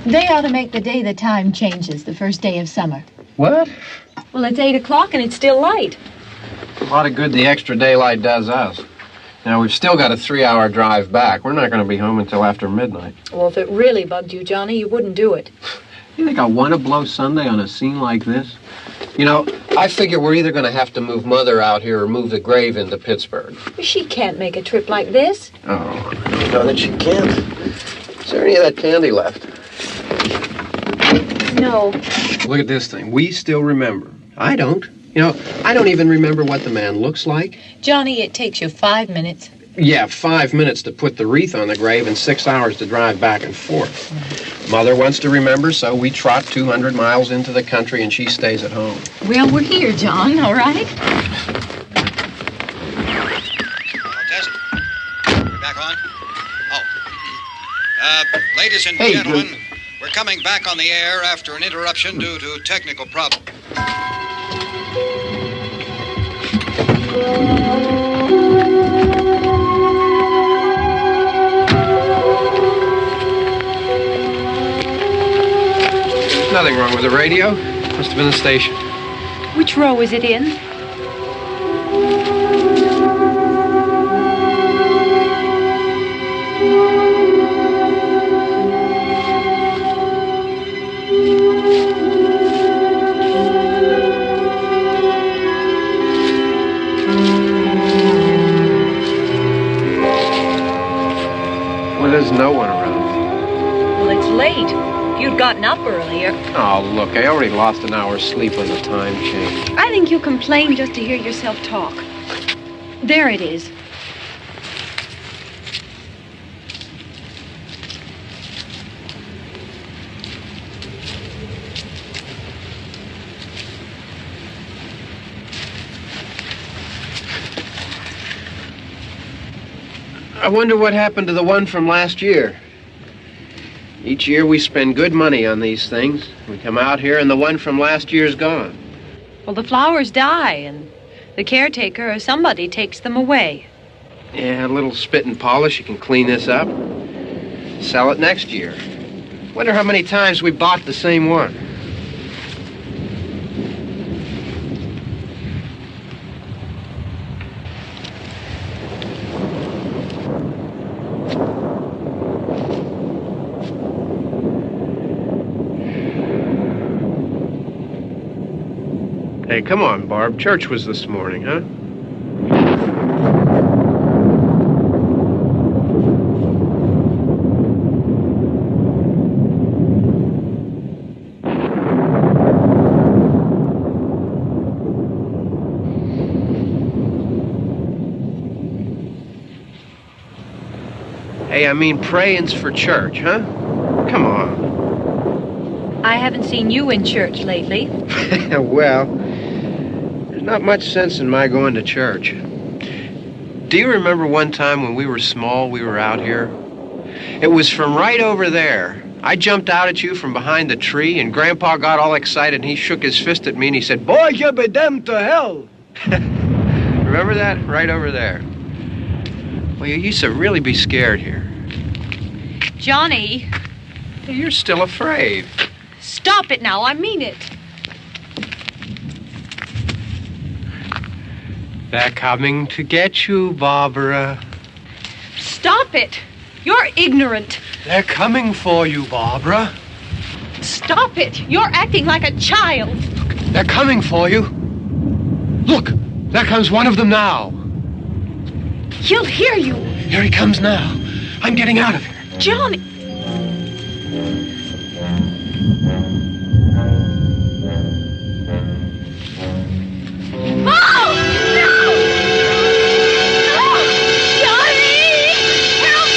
They ought to make the day the time changes, the first day of summer. What? Well, it's 8 o'clock and it's still light. A lot of good the extra daylight does us. Now, we've still got a 3-hour drive back. We're not going to be home until after midnight. Well, if it really bugged you, Johnny, you wouldn't do it. You think I want to blow Sunday on a scene like this? You know, I figure we're either going to have to move Mother out here or move the grave into Pittsburgh. She can't make a trip like this. Oh, I know that she can't. Is there any of that candy left? No. Look at this thing. We still remember. I don't. You know, I don't even remember what the man looks like. Johnny, it takes you 5 minutes. Yeah, 5 minutes to put the wreath on the grave and 6 hours to drive back and forth. Mother wants to remember, so we trot 200 miles into the country and she stays at home. Well, we're here, John, all right? Test. We're back on? Oh. Ladies and gentlemen, we're coming back on the air after an interruption due to technical problem. Nothing wrong with the radio. Must have been the station. Which row is it in? Well, there's no one around. Well, it's late. If you'd gotten up earlier. Oh, look, I already lost an hour's sleep on the time change. I think you complain just to hear yourself talk. There it is. I wonder what happened to the one from last year. Each year we spend good money on these things. We come out here and the one from last year's gone. Well, the flowers die and the caretaker or somebody takes them away. Yeah, a little spit and polish, you can clean this up. Sell it next year. Wonder how many times we bought the same one. Hey, come on, Barb. Church was this morning, huh? Hey, I mean praying's for church, huh? Come on. I haven't seen you in church lately. Well, there's not much sense in my going to church. Do you remember one time when we were small, we were out here? It was from right over there. I jumped out at you from behind the tree, and Grandpa got all excited, and he shook his fist at me, and he said, "Boy, you be damned to hell." Remember that? Right over there. Well, you used to really be scared here. Johnny, You're still afraid. stop it now. I mean it. They're coming to get you, Barbara. Stop it. You're ignorant. They're coming for you, Barbara. Stop it. You're acting like a child. They're coming for you. Look, there comes one of them now. He'll hear you. Here he comes now. I'm getting out of here. Johnny. Oh! No! No! Johnny! Help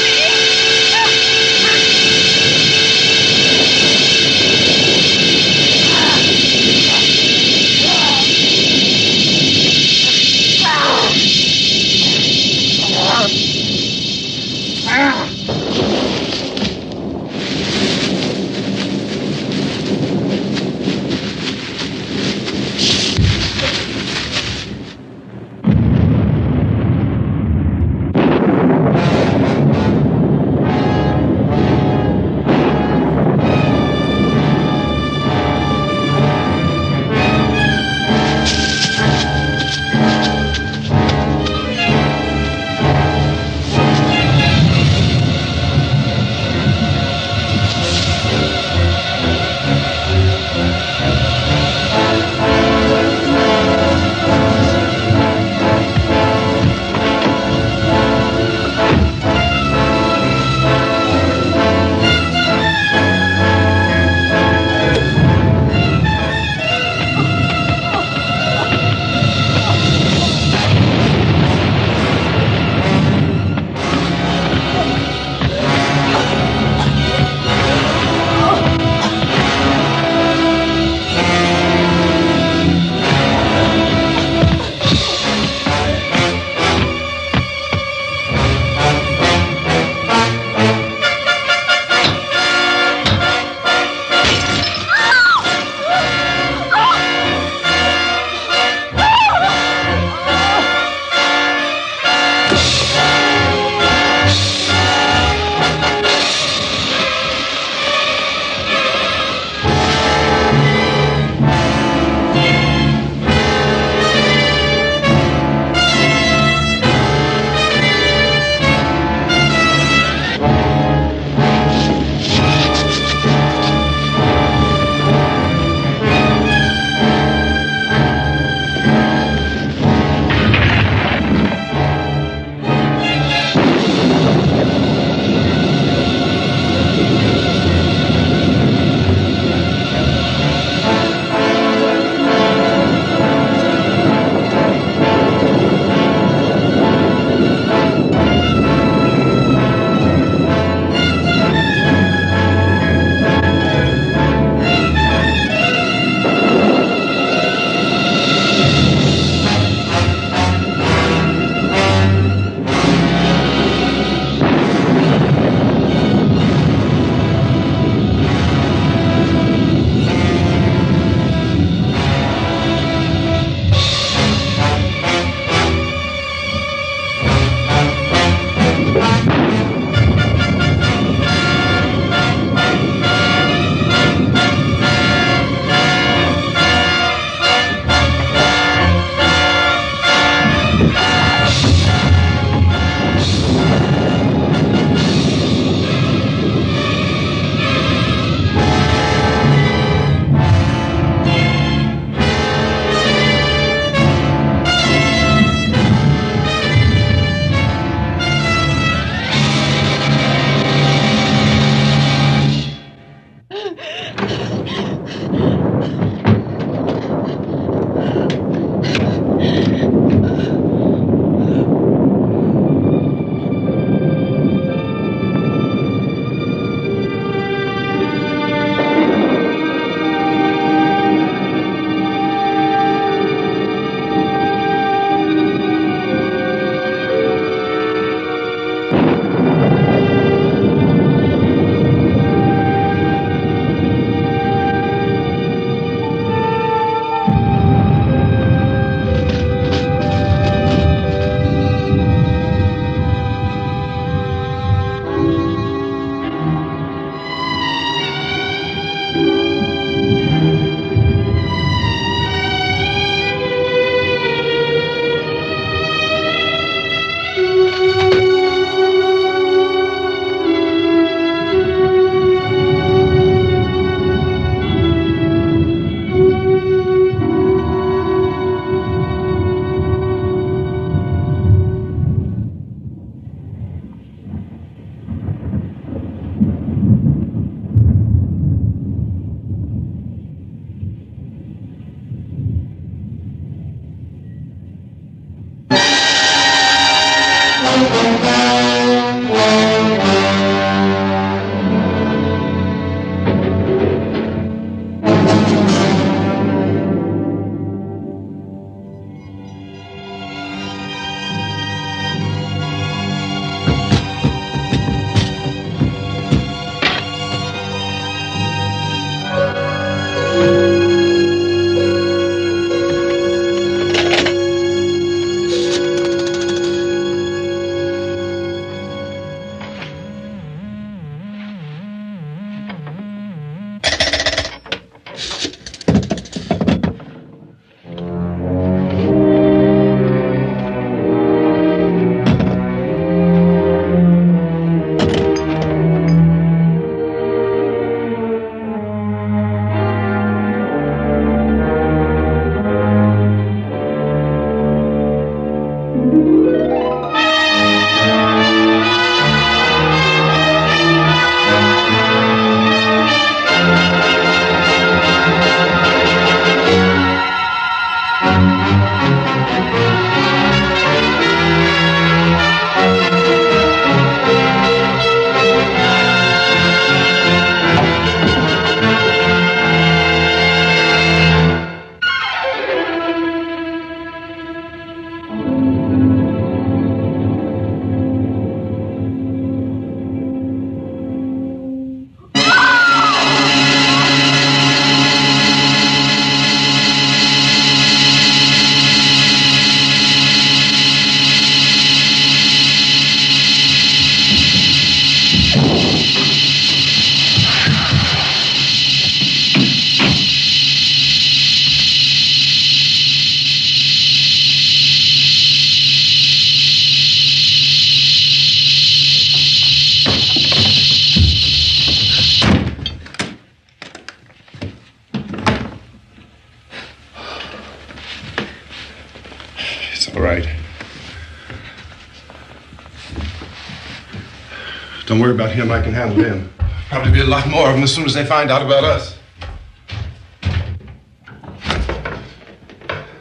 Don't worry about him. I can handle him. Probably be a lot more of them as soon as they find out about us.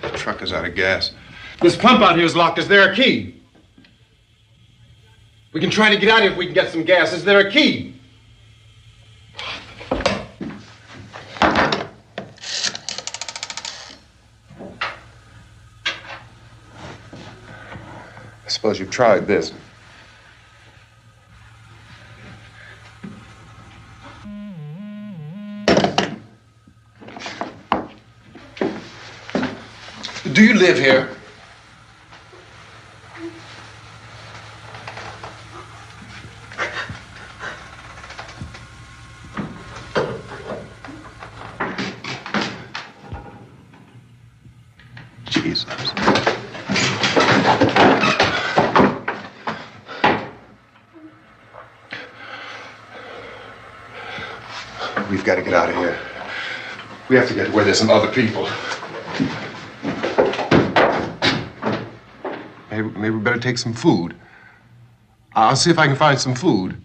The truck is out of gas. This pump out here is locked. Is there a key? We can try to get out of here if we can get some gas. Is there a key? I suppose you've tried this. Do you live here? Jesus. We've got to get out of here. We have to get where there's some other people. Maybe we better take some food. I'll see if I can find some food.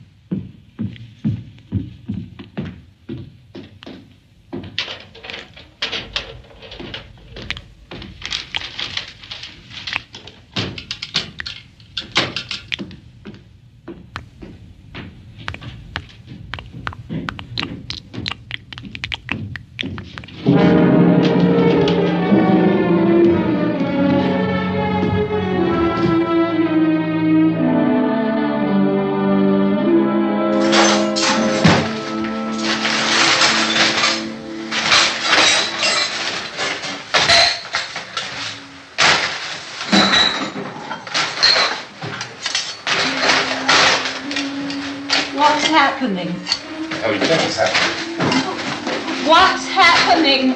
What's happening? How do you think it's happening? What's happening?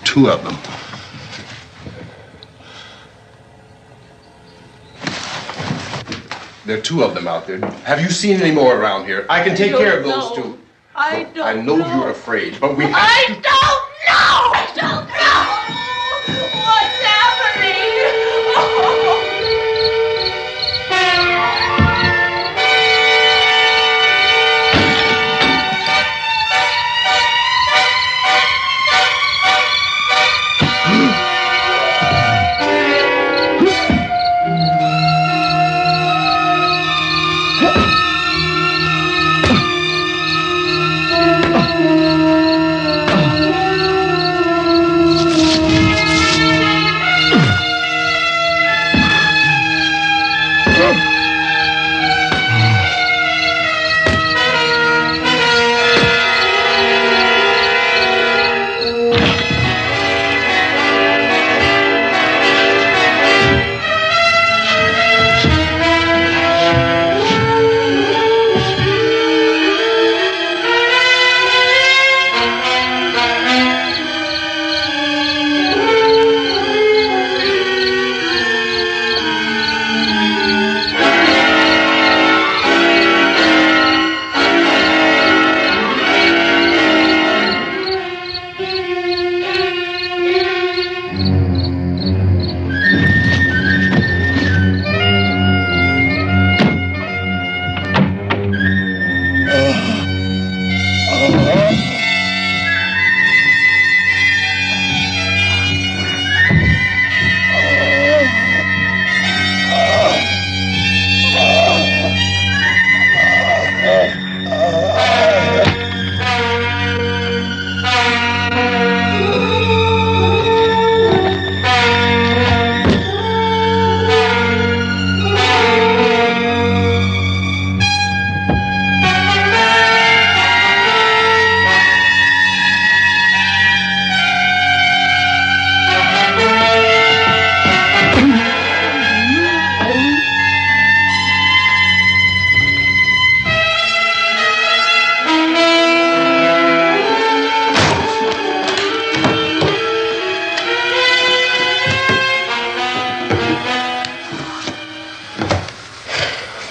Two of them. There are two of them out there. Have you seen any more around here? I can take care of those two. I Look, don't I know you're afraid, but we have I to... don't know! I don't know! What's happening?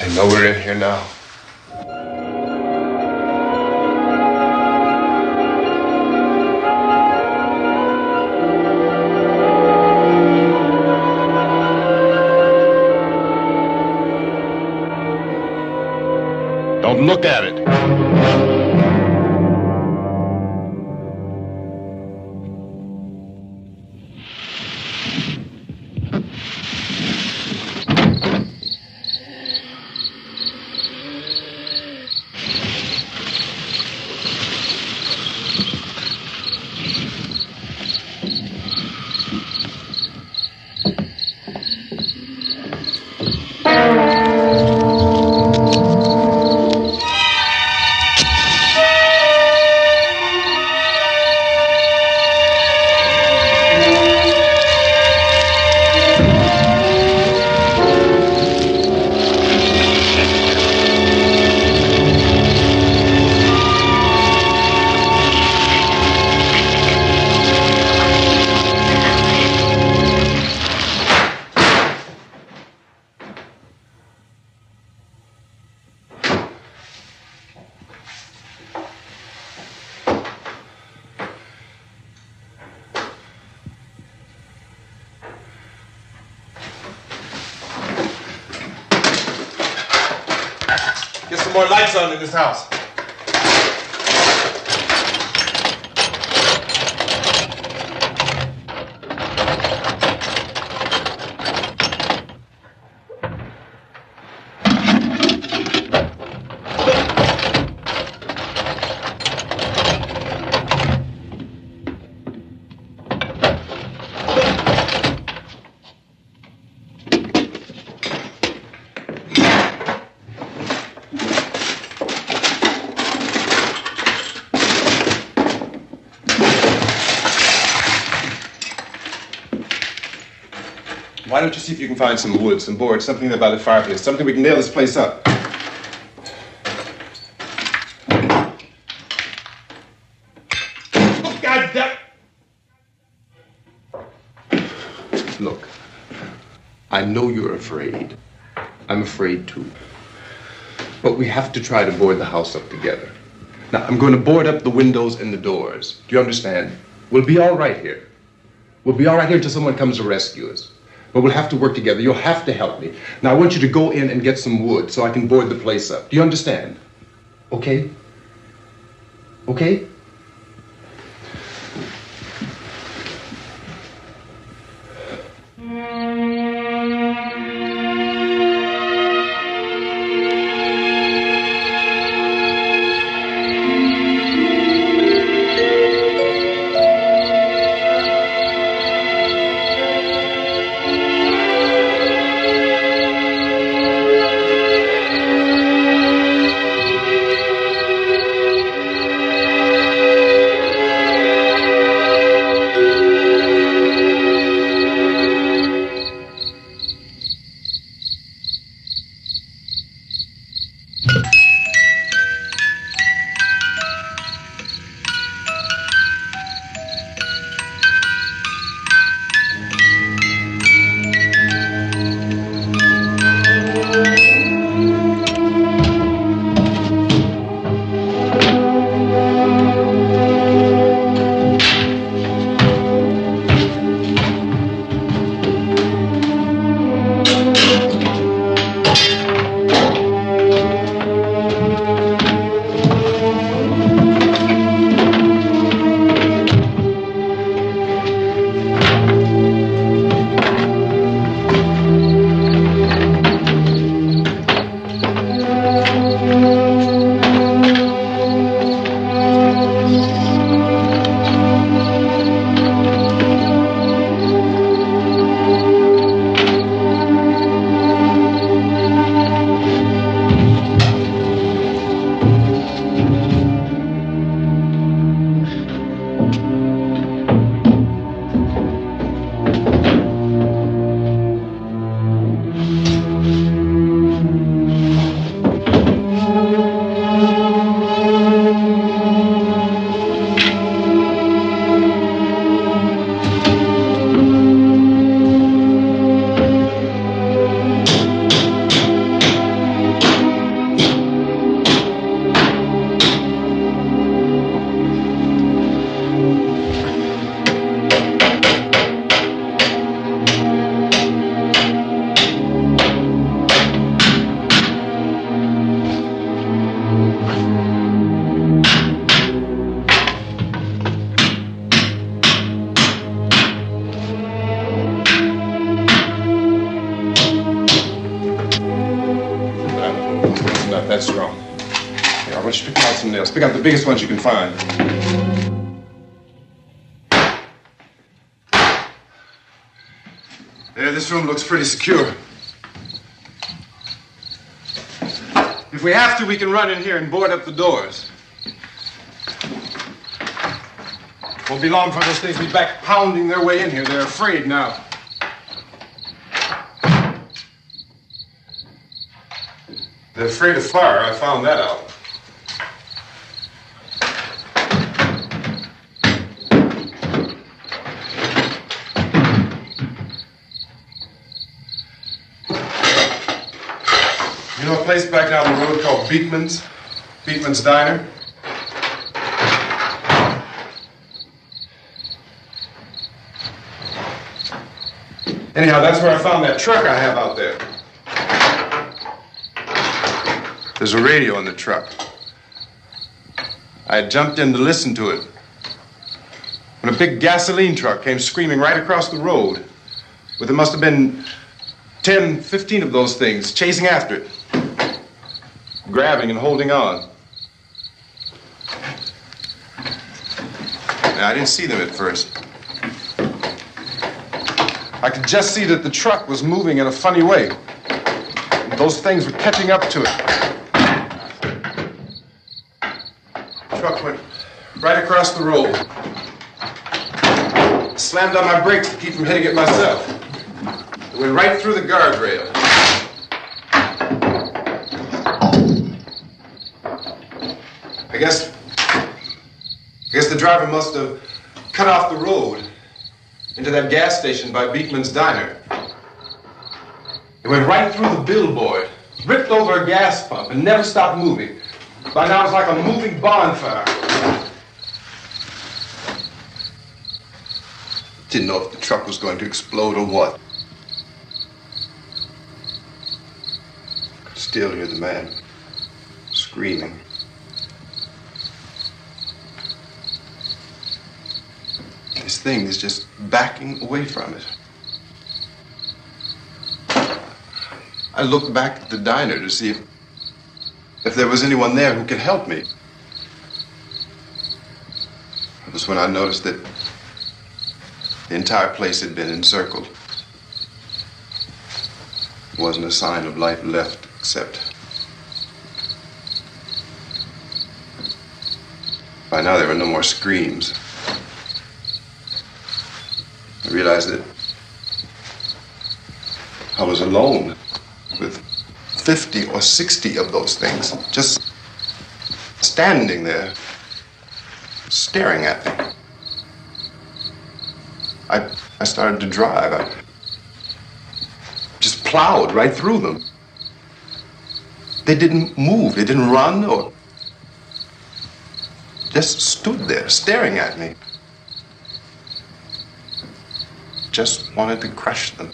I know we're in here now. Look at it. Get some more lights on in this house. Why don't you see if you can find some wood, some boards, something there by the fireplace, something we can nail this place up. Oh, God damn! Look, I know you're afraid. I'm afraid too. But we have to try to board the house up together. Now, I'm going to board up the windows and the doors. Do you understand? We'll be all right here. We'll be all right here until someone comes to rescue us. But we'll have to work together. You'll have to help me. Now, I want you to go in and get some wood so I can board the place up. Do you understand? Okay? Okay? some nails. Pick out the biggest ones you can find. There, this room looks pretty secure. If we have to, we can run in here and board up the doors. Won't be long before those things be back pounding their way in here. They're afraid now. They're afraid of fire. I found that out. You know a place back down the road called Beekman's? Beekman's Diner? Anyhow, that's where I found that truck I have out there. There's a radio in the truck. I had jumped in to listen to it when a big gasoline truck came screaming right across the road. Well, there must have been 10, 15 of those things chasing after it, grabbing and holding on. Now, I didn't see them at first. I could just see that the truck was moving in a funny way. And those things were catching up to it. The truck went right across the road. Slammed on my brakes to keep from hitting it myself. It went right through the guardrail. I guess the driver must have cut off the road into that gas station by Beekman's Diner. It went right through the billboard, ripped over a gas pump, and never stopped moving. By now, it's like a moving bonfire. Didn't know if the truck was going to explode or what. Could still hear the man screaming. This thing is just backing away from it. I looked back at the diner to see if there was anyone there who could help me. It was when I noticed that the entire place had been encircled. There wasn't a sign of life left except by now there were no more screams. I realized that I was alone with 50 or 60 of those things just standing there, staring at me. I started to drive. I just plowed right through them. They didn't move. They didn't run or just stood there staring at me. Just wanted to crush them.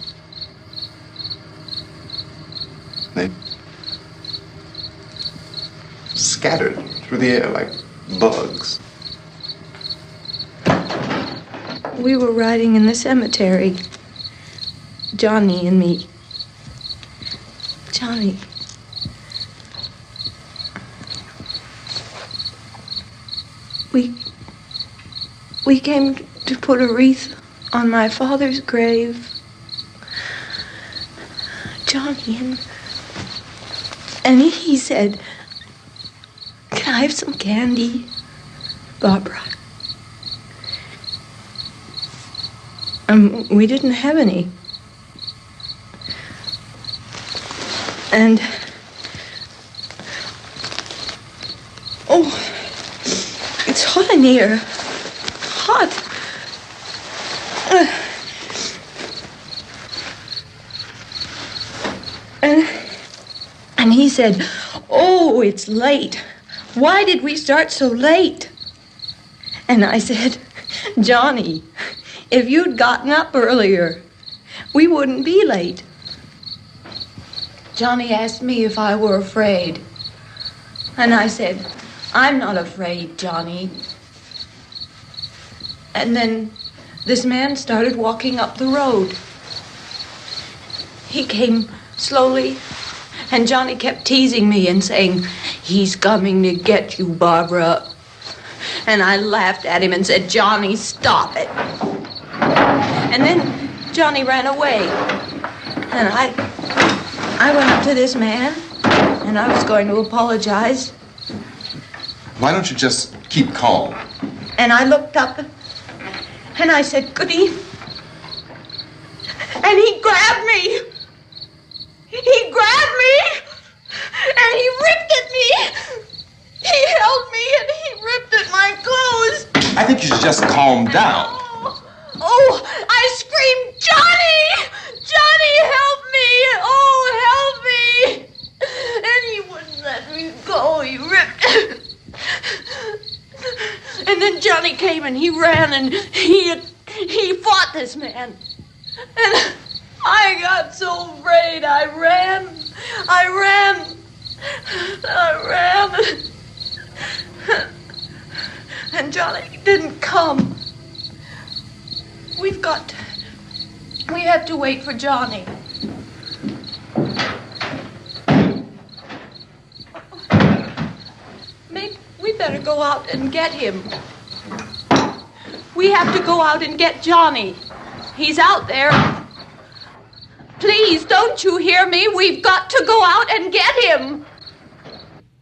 They scattered through the air like bugs. We were riding in the cemetery, Johnny and me. Johnny. We came to put a wreath on my father's grave. Johnny, and he said, "Can I have some candy, Barbara?" We didn't have any. And oh, it's hot in here. Hot. And he said, "Oh, it's late. Why did we start so late?" And I said, "Johnny, if you'd gotten up earlier, we wouldn't be late." Johnny asked me if I were afraid. And I said, "I'm not afraid, Johnny." And then this man started walking up the road. He came slowly And Johnny kept teasing me and saying, "He's coming to get you, Barbara." And I laughed at him and said, "Johnny, stop it." And then Johnny ran away. And I went up to this man, and I was going to apologize. Why don't you just keep calm? And I looked up, and I said, "Good evening." And he grabbed me. He grabbed me, and he ripped at me. He held me, and he ripped at my clothes. I think you should just calm down. Oh, I screamed, "Johnny! Johnny, help me! Oh, help me!" And he wouldn't let me go. He ripped. And then Johnny came and he ran and he fought this man. And I got so afraid. I ran. And Johnny didn't come. We have to wait for Johnny. Maybe we better go out and get him. We have to go out and get Johnny. He's out there. Please, don't you hear me? We've got to go out and get him.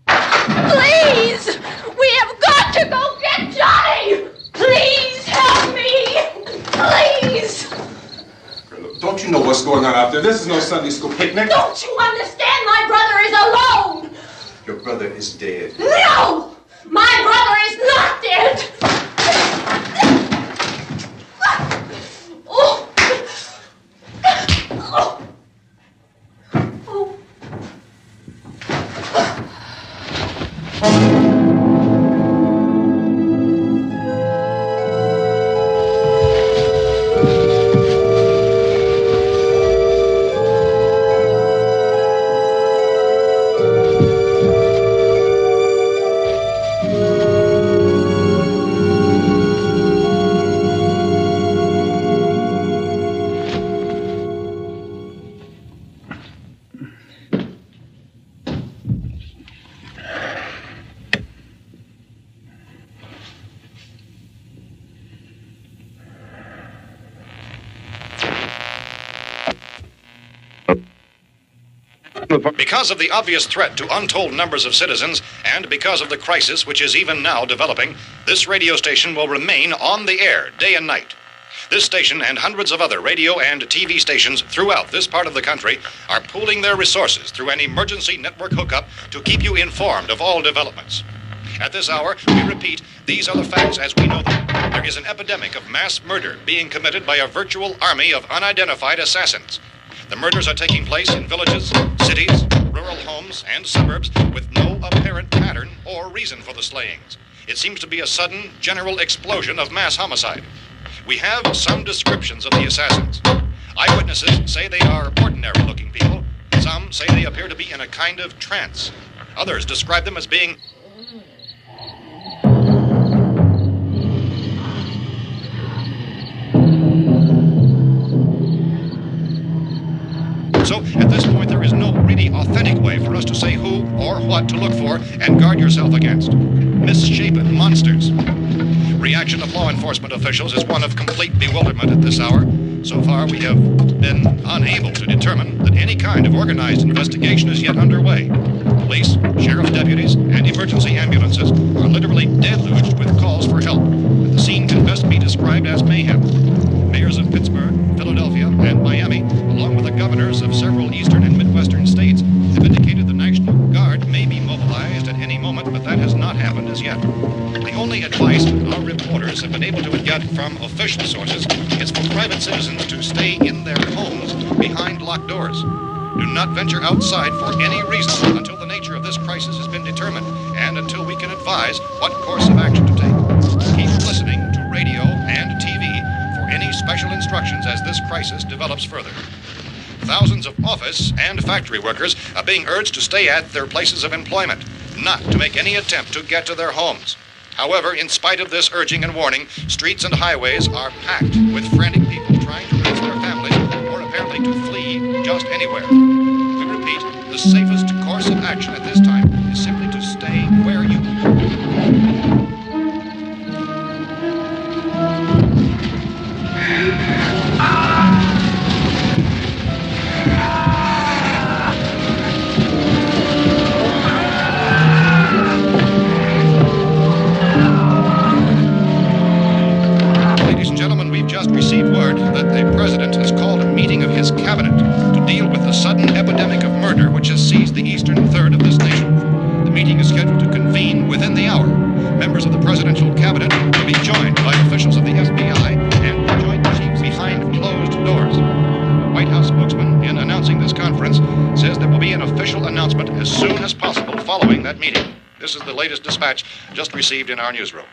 Please! We have got to go get Johnny! Please help me! Please! Don't you know what's going on out there? This is no Sunday school picnic. Don't you understand? My brother is alone! Your brother is dead. No! My brother is not dead! Oh! Oh! Oh! Because of the obvious threat to untold numbers of citizens, and because of the crisis which is even now developing, this radio station will remain on the air day and night. This station and hundreds of other radio and TV stations throughout this part of the country are pooling their resources through an emergency network hookup to keep you informed of all developments. At this hour, we repeat, these are the facts as we know them. There is an epidemic of mass murder being committed by a virtual army of unidentified assassins. The murders are taking place in villages, cities, rural homes, and suburbs with no apparent pattern or reason for the slayings. It seems to be a sudden, general explosion of mass homicide. We have some descriptions of the assassins. Eyewitnesses say they are ordinary-looking people. Some say they appear to be in a kind of trance. Others describe them as being So, at this point, there is no really authentic way for us to say who or what to look for and guard yourself against. Misshapen monsters. Reaction of law enforcement officials is one of complete bewilderment at this hour. So far, we have been unable to determine that any kind of organized investigation is yet underway. Police, sheriff's deputies, and emergency ambulances are literally deluged with calls for help. The scene can best be described as mayhem. Mayors of Pittsburgh, Philadelphia, and Miami, along with the governors of several eastern and midwestern states, have indicated the National Guard may be mobilized at any moment, but that has not happened as yet. The only advice our reporters have been able to get from official sources is for private citizens to stay in their homes behind locked doors. Do not venture outside for any reason until the nature of this crisis has been determined and until we can advise what course of action to take. Keep listening to radio and TV for any special instructions as this crisis develops further. Thousands of office and factory workers are being urged to stay at their places of employment, not to make any attempt to get to their homes. However, in spite of this urging and warning, streets and highways are packed with frantic people trying to raise their families or apparently to flee just anywhere. We repeat, the safest course of action at this time is simply to stay where you Ladies and gentlemen, we've just received word that the President has called a meeting of his cabinet to deal with the sudden epidemic of murder which has seized the eastern third of this nation. The meeting is scheduled to convene within the hour. Members of the presidential cabinet will be joined by officials of the FBI and joint chiefs behind closed doors. The White House spokesman, in announcing this conference, says there will be an official announcement as soon as possible following that meeting. This is the latest dispatch just received in our newsroom.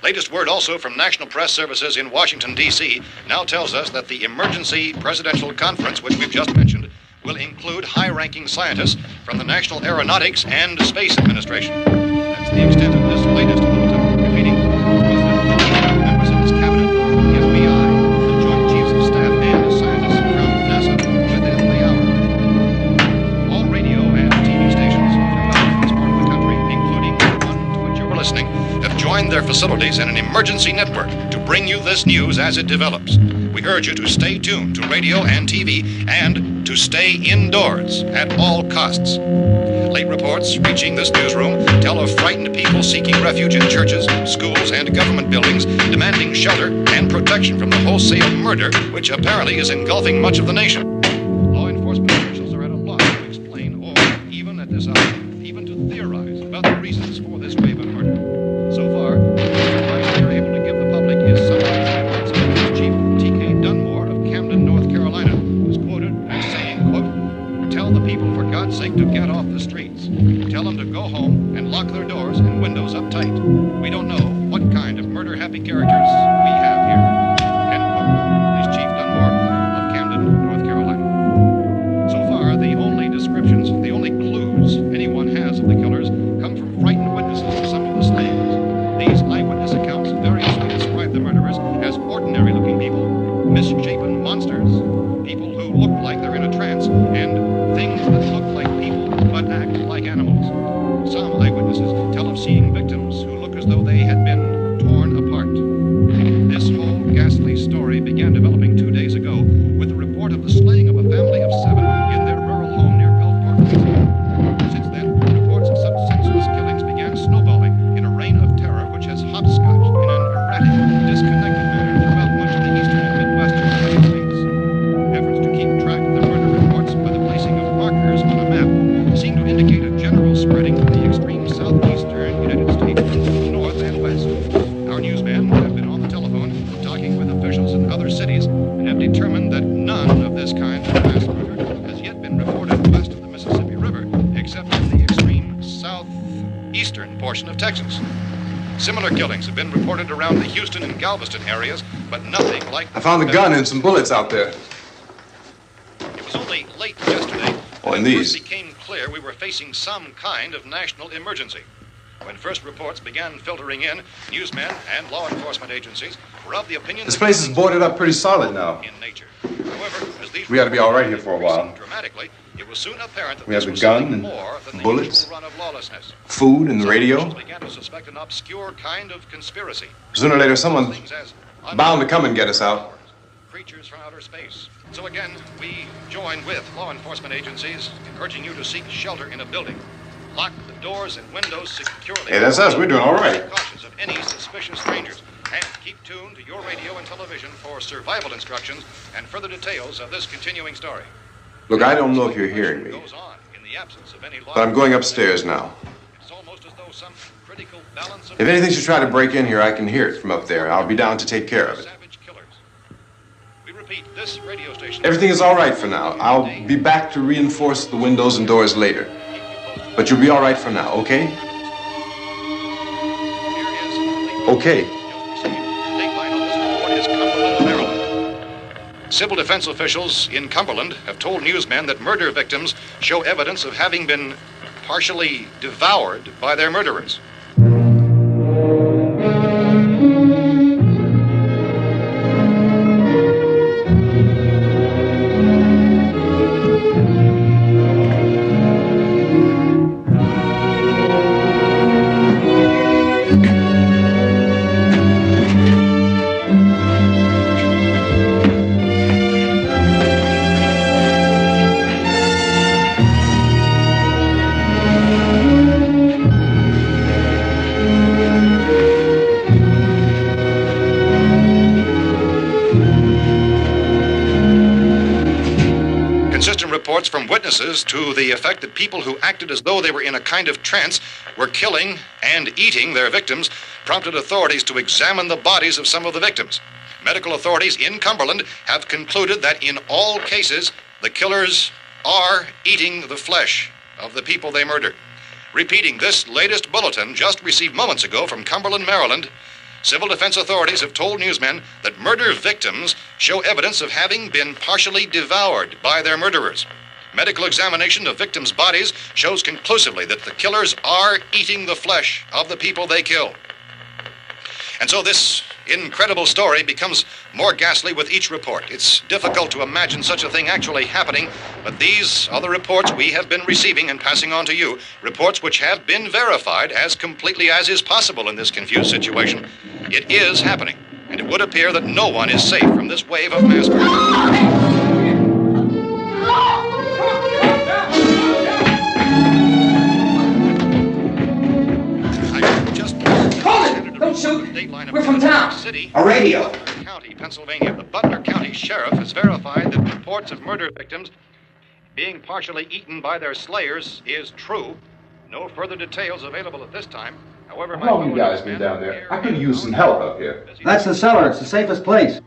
Latest word also from National Press Services in Washington, D.C. now tells us that the emergency presidential conference, which we've just mentioned, will include high-ranking scientists from the National Aeronautics and Space Administration. That's the extent of this latest bulletin. Repeating, the President, members of his cabinet, the FBI, the Joint Chiefs of Staff, and scientists from NASA within the hour. All radio and TV stations throughout this part of the country, including the one to which you were listening, have joined their facilities in an emergency network to bring you this news as it develops. We urge you to stay tuned to radio and TV and to stay indoors at all costs. Late reports reaching this newsroom tell of frightened people seeking refuge in churches, schools, and government buildings, demanding shelter and protection from the wholesale murder which apparently is engulfing much of the nation. Law enforcement officials are at a loss to explain or, even at this hour, even to theorize about the reasons for this wave of murder. So far, the advice they're able to give the public is summarized by Police Chief T.K. Dunmore of Camden, North Carolina, who's quoted as saying, quote, "Tell the people, for God's sake, to get off the streets. Tell them to go home and lock their doors and windows up tight. We don't know what kind of murder-happy characters we have here." End quote. Police Chief Dunmore of Camden, North Carolina. So far, the only descriptions, the only clues anyone has of the killers come from frightened witnesses of some of the slayings. These eyewitness accounts variously describe the murderers as ordinary-looking people, misshapen monsters, people who look like they're in a trance, and things that look like people but act like animals. Some eyewitnesses tell of seeing victims who look as though they had been torn apart. This whole ghastly story began developing 2 days ago with the report of the slaying of a family of 7 in their rural home near Gulfport, Louisiana. Since then, reports of such senseless killings began snowballing in a reign of terror which has hopscotched in an erratic, disconnected manner throughout much of the eastern and midwestern United States. Efforts to keep track of the murder reports by the placing of markers on a map seem to indicate a general spreading of the extreme southeastern United States to the north and west. Our newsmen have been on the telephone talking with officials in other cities and have determined that none of this kind of mass murder has yet been reported west of the Mississippi River, except in the extreme southeastern portion of Texas. Similar killings have been reported around the Houston and Galveston areas, but nothing like... I found a gun and some bullets out there. It was only late yesterday Oh, and that it these. first became clear we were facing some kind of national emergency. When first reports began filtering in, newsmen and law enforcement agencies were of the opinion This that place is boarded up pretty solid now. in nature. However, as these We ought to be all right here for a while. increased dramatically, it was soon apparent that We have this the was gun something and more than the bullets. usual run of lawlessness. Food and the Some radio. officials began to suspect an obscure kind of conspiracy. Sooner or later, someone's Things as bound to come and get us out. creatures from outer space. So again, we join with law enforcement agencies, urging you to seek shelter in a building. Lock the doors and windows securely. Hey, that's us. We're doing all right. Cautious of any suspicious strangers. And keep tuned to your radio and television for survival instructions and further details of this continuing story. Look, I don't know if you're hearing me, Goes on in the absence of any law. but I'm going upstairs now. It's almost as though some critical balance of If anything should try to break in here, I can hear it from up there. I'll be down to take care of it. savage killers. We repeat, this radio station. Everything is all right for now. I'll be back to reinforce the windows and doors later. But you'll be all right for now, okay? Okay. Dateline on this report is Cumberland, Maryland. Civil defense officials in Cumberland have told newsmen that murder victims show evidence of having been partially devoured by their murderers. reports from witnesses to the effect that people who acted as though they were in a kind of trance were killing and eating their victims prompted authorities to examine the bodies of some of the victims. Medical authorities in Cumberland have concluded that in all cases, the killers are eating the flesh of the people they murdered. Repeating this latest bulletin just received moments ago from Cumberland, Maryland, civil defense authorities have told newsmen that murder victims show evidence of having been partially devoured by their murderers. Medical examination of victims' bodies shows conclusively that the killers are eating the flesh of the people they kill. And so this incredible story becomes more ghastly with each report. It's difficult to imagine such a thing actually happening, but these are the reports we have been receiving and passing on to you, reports which have been verified as completely as is possible in this confused situation. It is happening, and it would appear that no one is safe from this wave of mass murder. Don't shoot. We're from town. A radio. County, Pennsylvania. The Butler County Sheriff has verified that reports of murder victims being partially eaten by their slayers is true. No further details available at this time. However, how long have you guys been down there? I could use some help up here. That's the cellar. It's the safest place.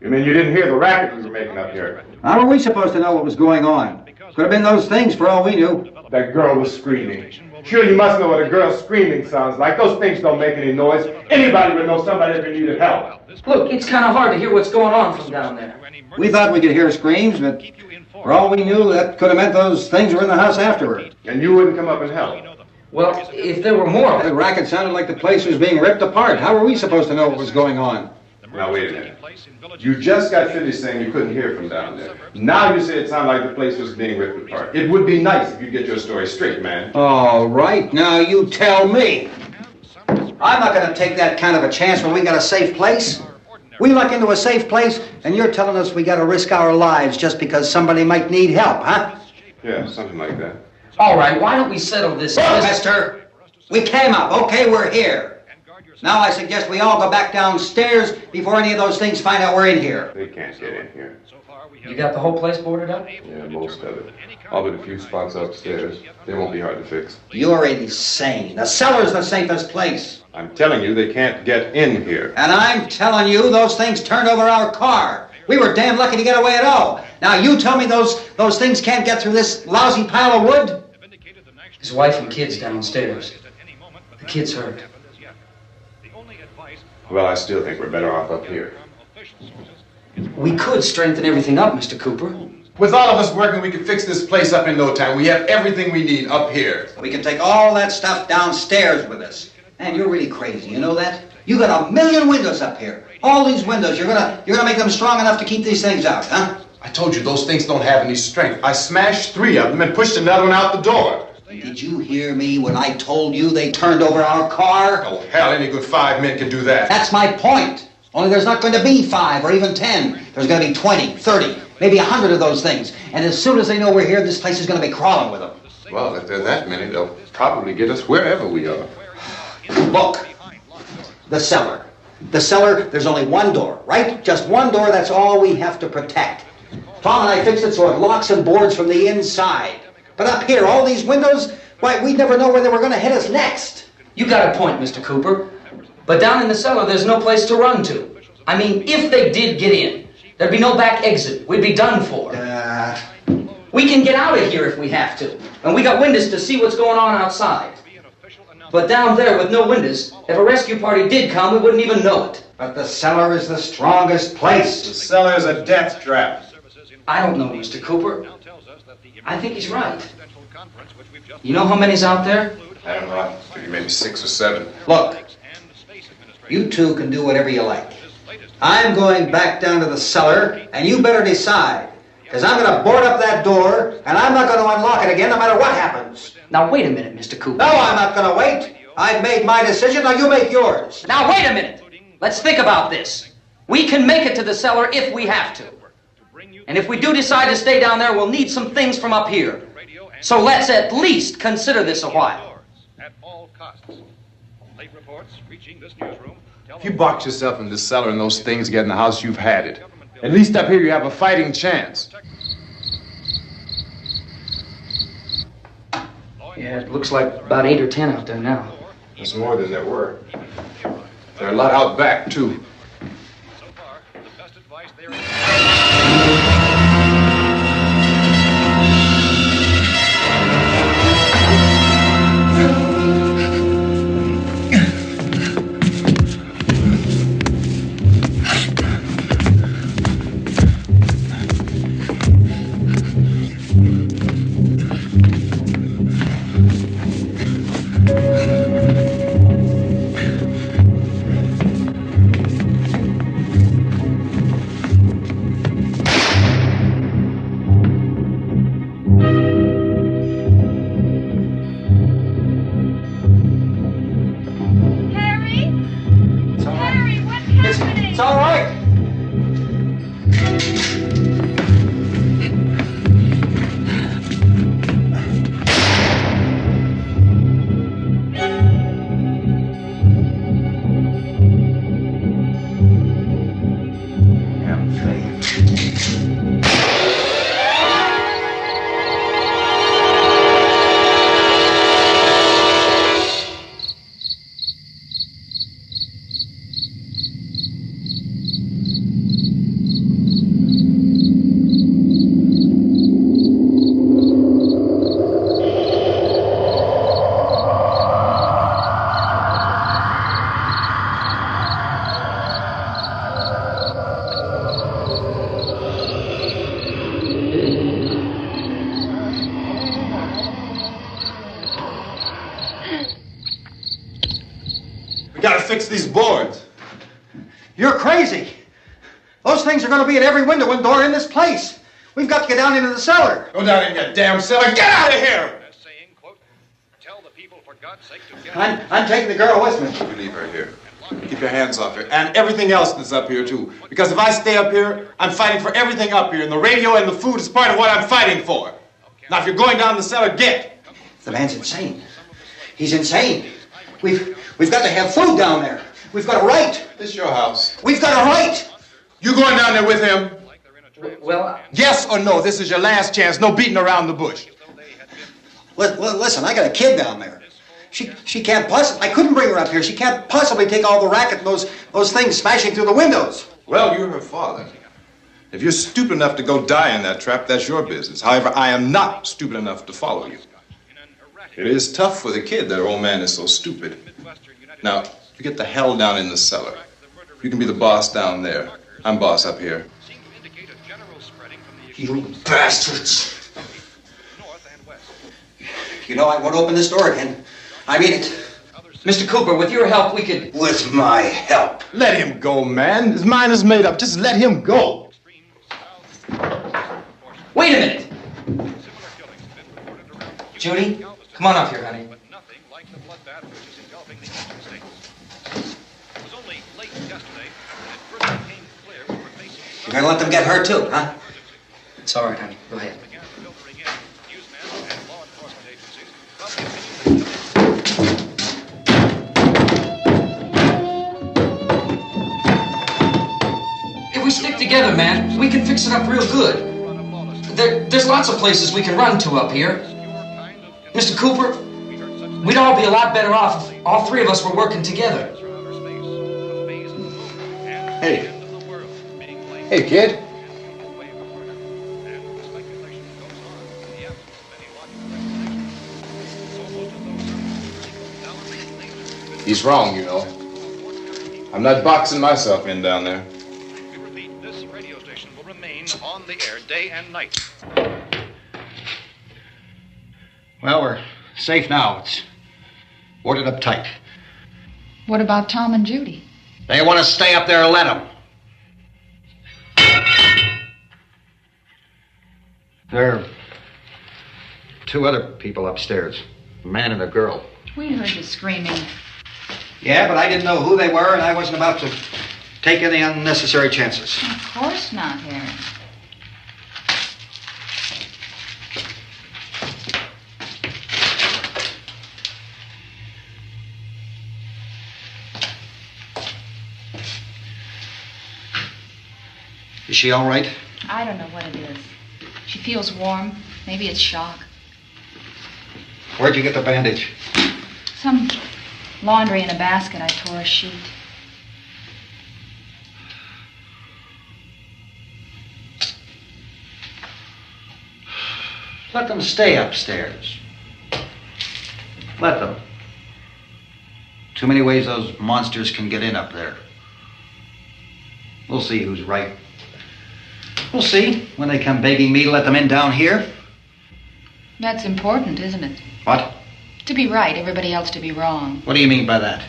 You mean you didn't hear the racket we were making up here? How were we supposed to know what was going on? Could have been those things for all we knew. That girl was screaming. Sure, you must know what a girl screaming sounds like. Those things don't make any noise. Anybody would know somebody ever needed help. Look, it's kind of hard to hear what's going on from down there. We thought we could hear screams, but for all we knew, that could have meant those things were in the house afterward. And you wouldn't come up and help? Well, if there were more... The racket sounded like the place was being ripped apart. How were we supposed to know what was going on? Now, wait a minute. You just got finished saying you couldn't hear from down there. Now you say it sounded like the place was being ripped apart. It would be nice if you'd get your story straight, man. All right, now you tell me. I'm not going to take that kind of a chance when we got a safe place. We luck into a safe place, and you're telling us we got to risk our lives just because somebody might need help, huh? Yeah, something like that. All right, why don't we settle this? Look, mister, we came up. Okay, we're here. Now I suggest we all go back downstairs before any of those things find out we're in here. They can't get in here. You got the whole place boarded up? Yeah, most of it. All but a few spots upstairs. They won't be hard to fix. You're insane. The cellar's the safest place. I'm telling you, they can't get in here. And I'm telling you, those things turned over our car. We were damn lucky to get away at all. Now you tell me those things can't get through this lousy pile of wood? His wife and kids downstairs. The kid's hurt. Well, I still think we're better off up here. We could strengthen everything up, Mr. Cooper. With all of us working, we can fix this place up in no time. We have everything we need up here. We can take all that stuff downstairs with us. Man, you're really crazy, you know that? You got 1,000,000 windows up here. All these windows, you're gonna make them strong enough to keep these things out, huh? I told you those things don't have any strength. I smashed 3 of them and pushed another one out the door. Did you hear me when I told you they turned over our car? Oh, hell, any good 5 men can do that. That's my point. Only there's not going to be 5 or even 10. There's going to be 20, 30, maybe 100 of those things. And as soon as they know we're here, this place is going to be crawling with them. Well, if there are that many, they'll probably get us wherever we are. Look, the cellar. The cellar, there's only one door, right? Just one door, that's all we have to protect. Tom and I fixed it so it locks and boards from the inside. But up here, all these windows, why, we'd never know where they were going to hit us next. You got a point, Mr. Cooper. But down in the cellar, there's no place to run to. I mean, if they did get in, there'd be no back exit. We'd be done for. We can get out of here if we have to. And we got windows to see what's going on outside. But down there with no windows, if a rescue party did come, we wouldn't even know it. But the cellar is the strongest place. The cellar is a death trap. I don't know, Mr. Cooper. I think he's right. You know how many's out there? I don't know. Maybe 6 or 7. Look, you two can do whatever you like. I'm going back down to the cellar, and you better decide. Because I'm going to board up that door, and I'm not going to unlock it again no matter what happens. Now, wait a minute, Mr. Cooper. No, I'm not going to wait. I've made my decision, now you make yours. Now, wait a minute. Let's think about this. We can make it to the cellar if we have to. And if we do decide to stay down there, we'll need some things from up here. So let's at least consider this a while. If you box yourself in the cellar and those things get in the house, you've had it. At least up here you have a fighting chance. Yeah, it looks like about 8 or 10 out there now. There's more than there were. There are a lot out back, too. So far, the best advice there It's all right. Fix these boards. You're crazy. Those things are going to be at every window and door in this place. We've got to get down into the cellar. Go down in your damn cellar. Get out of here! saying, quote, tell the people for God's sake to get I'm taking the girl with me. You leave her here. Keep your hands off her. And everything else that's up here, too. Because if I stay up here, I'm fighting for everything up here. And the radio and the food is part of what I'm fighting for. Now, if you're going down the cellar, get. The man's insane. He's insane. We've got to have food down there. We've got a right. This is your house. We've got a right. You going down there with him? Well, Yes or no? This is your last chance. No beating around the bush. Listen, I got a kid down there. She can't possibly. I couldn't bring her up here. She can't possibly take all the racket and those things smashing through the windows. Well, you're her father. If you're stupid enough to go die in that trap, that's your business. However, I am not stupid enough to follow you. It is tough for the kid that her old man is so stupid. Now, you get the hell down in the cellar. You can be the boss down there. I'm boss up here. You bastards. You know, I won't open this door again. I mean it. Mr. Cooper, with your help, we could... With my help. Let him go, man. His mind is made up. Just let him go. Wait a minute. Judy, come on up here, honey. You're gonna let them get hurt too, huh? It's all right, honey. Go ahead. If we stick together, man, we can fix it up real good. There's lots of places we can run to up here. Mr. Cooper, we'd all be a lot better off if all three of us were working together. Hey. Hey, kid. He's wrong, you know. I'm not boxing myself in down there. We repeat, this radio station will remain on the air day and night. Well, we're safe now. It's boarded up tight. What about Tom and Judy? They want to stay up there, let them. There are two other people upstairs, a man and a girl. We heard you screaming. Yeah, but I didn't know who they were, and I wasn't about to take any unnecessary chances. Of course not, Harry. Is she all right? I don't know what it is. She feels warm. Maybe it's shock. Where'd you get the bandage? Some laundry in a basket. I tore a sheet. Let them stay upstairs. Let them. Too many ways those monsters can get in up there. We'll see who's right. We'll see when they come begging me to let them in down here. That's important, isn't it? What? To be right, everybody else to be wrong. What do you mean by that?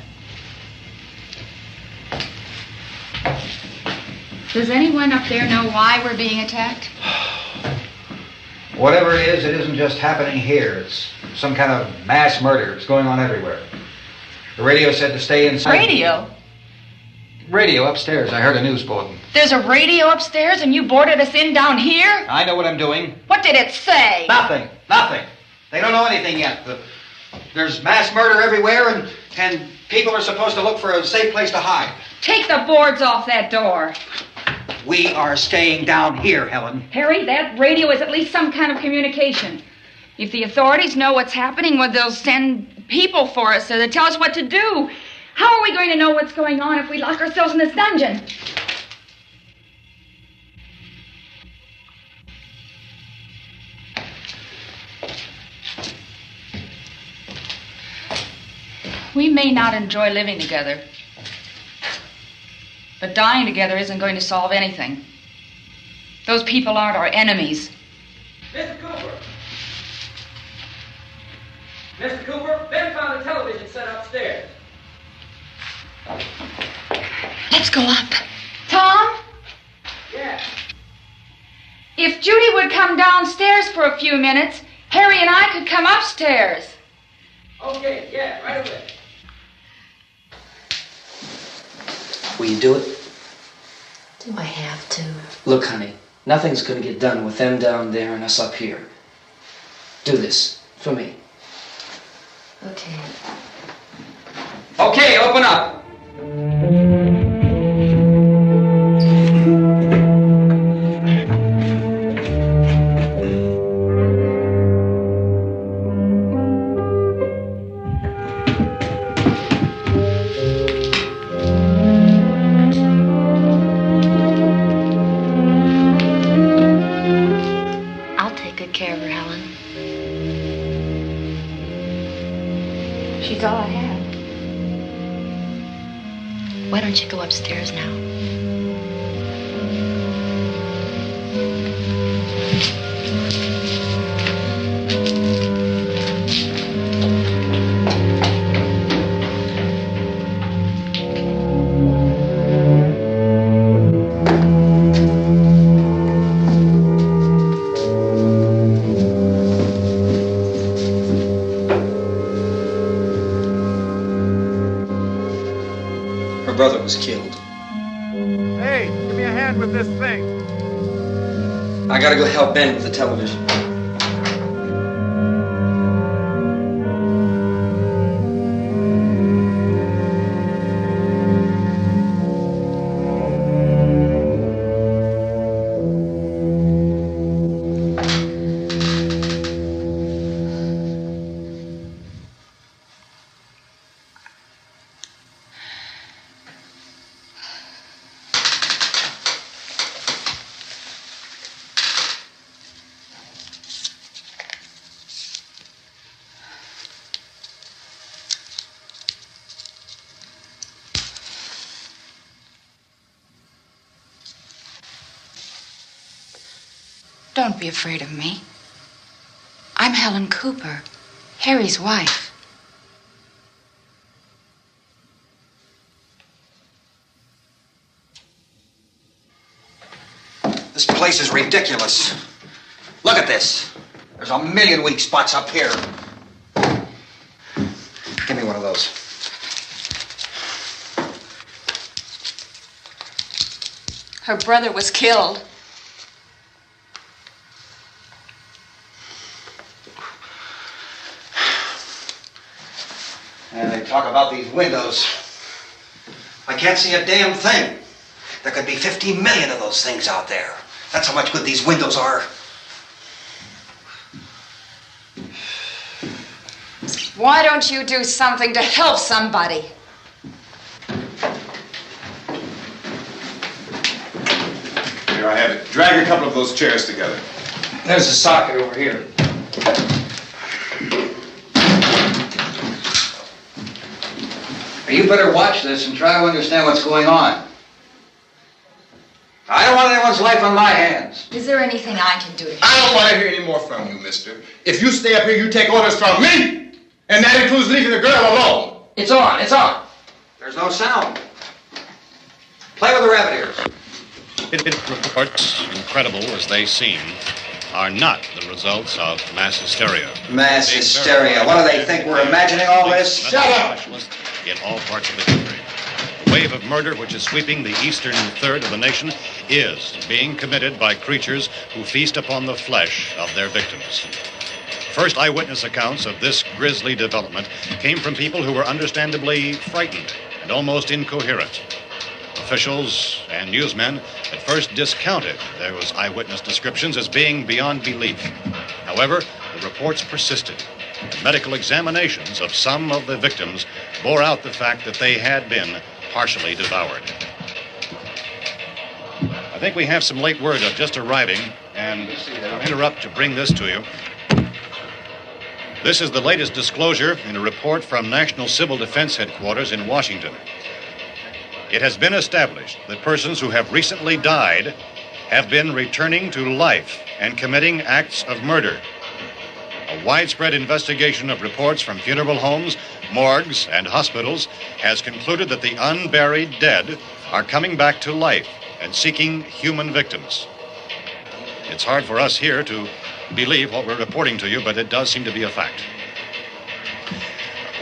Does anyone up there know why we're being attacked? Whatever it isn't just happening here. It's some kind of mass murder. It's going on everywhere. The radio said to stay inside. Radio? Radio upstairs. I heard a news bulletin. There's a radio upstairs and you boarded us in down here? I know what I'm doing. What did it say? Nothing. Nothing. They don't know anything yet. There's mass murder everywhere and people are supposed to look for a safe place to hide. Take the boards off that door. We are staying down here, Helen. Harry, that radio is at least some kind of communication. If the authorities know what's happening, well, they'll send people for us so they'll tell us what to do. How are we going to know what's going on if we lock ourselves in this dungeon? We may not enjoy living together, but dying together isn't going to solve anything. Those people aren't our enemies. Mr. Cooper! Mr. Cooper, Ben found a television set upstairs. Let's go up. Tom? Yeah. If Judy would come downstairs for a few minutes, Harry and I could come upstairs. Okay, yeah, right away. Will you do it? Do I have to? Look, honey, nothing's going to get done with them down there and us up here. Do this for me. Okay. Okay, open up. I'll take good care of her, Helen. She's all I have. Why don't you go upstairs now? Her brother was killed. Hey, give me a hand with this thing. I gotta go help Ben with the television. Don't be afraid of me. I'm Helen Cooper, Harry's wife. This place is ridiculous. Look at this. There's a million weak spots up here. Give me one of those. Her brother was killed. And they talk about these windows. I can't see a damn thing. There could be 50 million of those things out there. That's how much good these windows are. Why don't you do something to help somebody? Here I have it. Drag a couple of those chairs together. There's a socket over here. You better watch this and try to understand what's going on. I don't want anyone's life on my hands. Is there anything I can do? I don't want to hear any more from you, mister. If you stay up here, you take orders from me. And that includes leaving the girl alone. It's on, it's on. There's no sound. Play with the rabbit ears. Reports, incredible as they seem, are not the results of mass hysteria. Mass hysteria. What do they think? We're imagining all this? Shut up! In all parts of the country. The wave of murder which is sweeping the eastern third of the nation is being committed by creatures who feast upon the flesh of their victims. First eyewitness accounts of this grisly development came from people who were understandably frightened and almost incoherent. Officials and newsmen at first discounted those eyewitness descriptions as being beyond belief. However, the reports persisted. Medical examinations of some of the victims bore out the fact that they had been partially devoured. I think we have some late word just arriving, and I'll interrupt to bring this to you. This is the latest disclosure in a report from National Civil Defense Headquarters in Washington. It has been established that persons who have recently died have been returning to life and committing acts of murder. A widespread investigation of reports from funeral homes, morgues, and hospitals has concluded that the unburied dead are coming back to life and seeking human victims. It's hard for us here to believe what we're reporting to you, but it does seem to be a fact.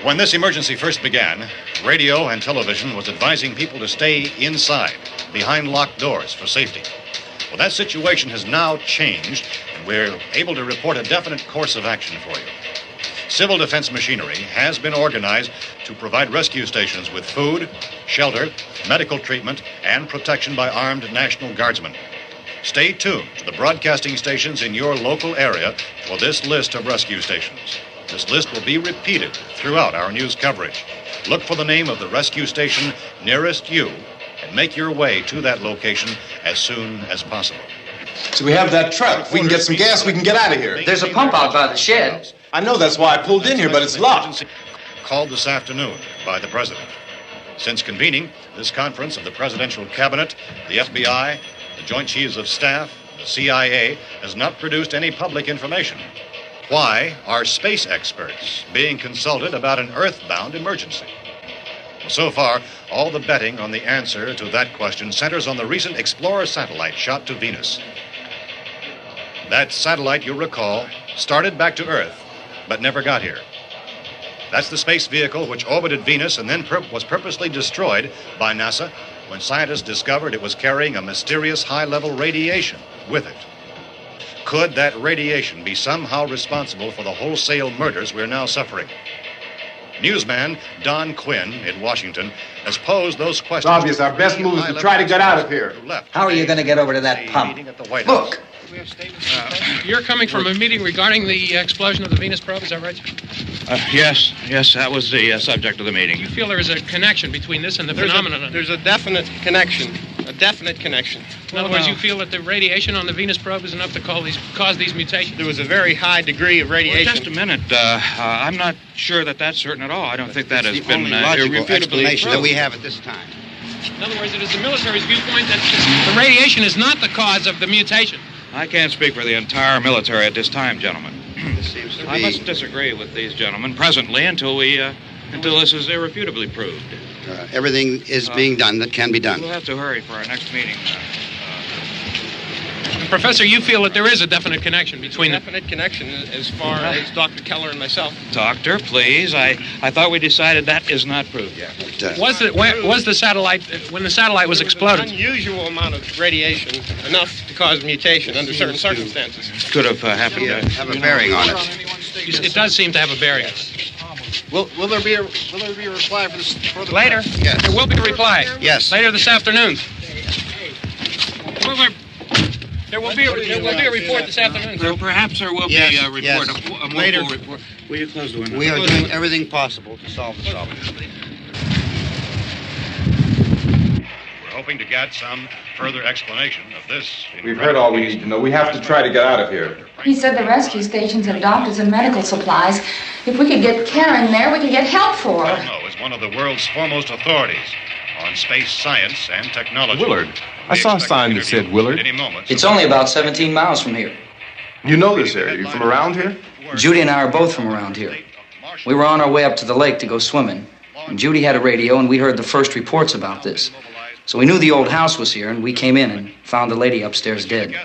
When this emergency first began, radio and television was advising people to stay inside, behind locked doors for safety. Well, that situation has now changed, and we're able to report a definite course of action for you. Civil defense machinery has been organized to provide rescue stations with food, shelter, medical treatment, and protection by armed National Guardsmen. Stay tuned to the broadcasting stations in your local area for this list of rescue stations. This list will be repeated throughout our news coverage. Look for the name of the rescue station nearest you and make your way to that location as soon as possible. So we have that truck. If we can get some gas, we can get out of here. There's a pump out by the shed. I know, that's why I pulled in here, but it's locked. Called this afternoon by the President. Since convening this conference of the Presidential Cabinet, the FBI, the Joint Chiefs of Staff, the CIA has not produced any public information. Why are space experts being consulted about an earthbound emergency? So far, all the betting on the answer to that question centers on the recent Explorer satellite shot to Venus. That satellite, you'll recall, started back to Earth, but never got here. That's the space vehicle which orbited Venus and then was purposely destroyed by NASA when scientists discovered it was carrying a mysterious high-level radiation with it. Could that radiation be somehow responsible for the wholesale murders we're now suffering? Newsman Don Quinn in Washington has posed those questions. It's obvious our best move is to try to get out of here. How are you going to get over to that pump? Look. You're coming from a meeting regarding the explosion of the Venus probe, is that right? Yes, that was the subject of the meeting. You feel there is a connection between this and the phenomenon? There's a definite connection. A definite connection. In other words, you feel that the radiation on the Venus probe is enough to cause these mutations? There was a very high degree of radiation. Well, just a minute. I'm not sure that that's certain at all. I don't think that has been logical irrefutably explanation proved. that we have at this time. In other words, it is the military's viewpoint that the radiation is not the cause of the mutation. I can't speak for the entire military at this time, gentlemen. This seems to be... I must disagree with these gentlemen presently until this is irrefutably proved. Everything is being done that can be done. We'll have to hurry for our next meeting. Professor, you feel that there is a definite connection between them? Definite connection as far as Dr. Keller and myself. Doctor, please. I thought we decided that is not proved yet. Was the satellite, when the satellite was exploded? An unusual amount of radiation, enough to cause mutation under certain circumstances. Could have happened. Have a bearing on it. It does seem to have a bearing. Will there be a reply for the Later? Yes. There will be a reply. Yes. Later this afternoon. There will be a report this afternoon. Perhaps there will be a report, a more Later. full report. Will you close the window? We are doing everything possible to solve the problem. We're hoping to get some further explanation of this. We've heard all we need to know. We have to try to get out of here. He said the rescue stations have doctors and medical supplies. If we could get care in there, we could get help for her. Romero is one of the world's foremost authorities on space science and technology. Willard. I saw a sign that said Willard. Any moment. It's only about 17 miles from here. You know this area. You from around here? Judy and I are both from around here. We were on our way up to the lake to go swimming, and Judy had a radio, and we heard the first reports about this. So we knew the old house was here, and we came in and found the lady upstairs dead.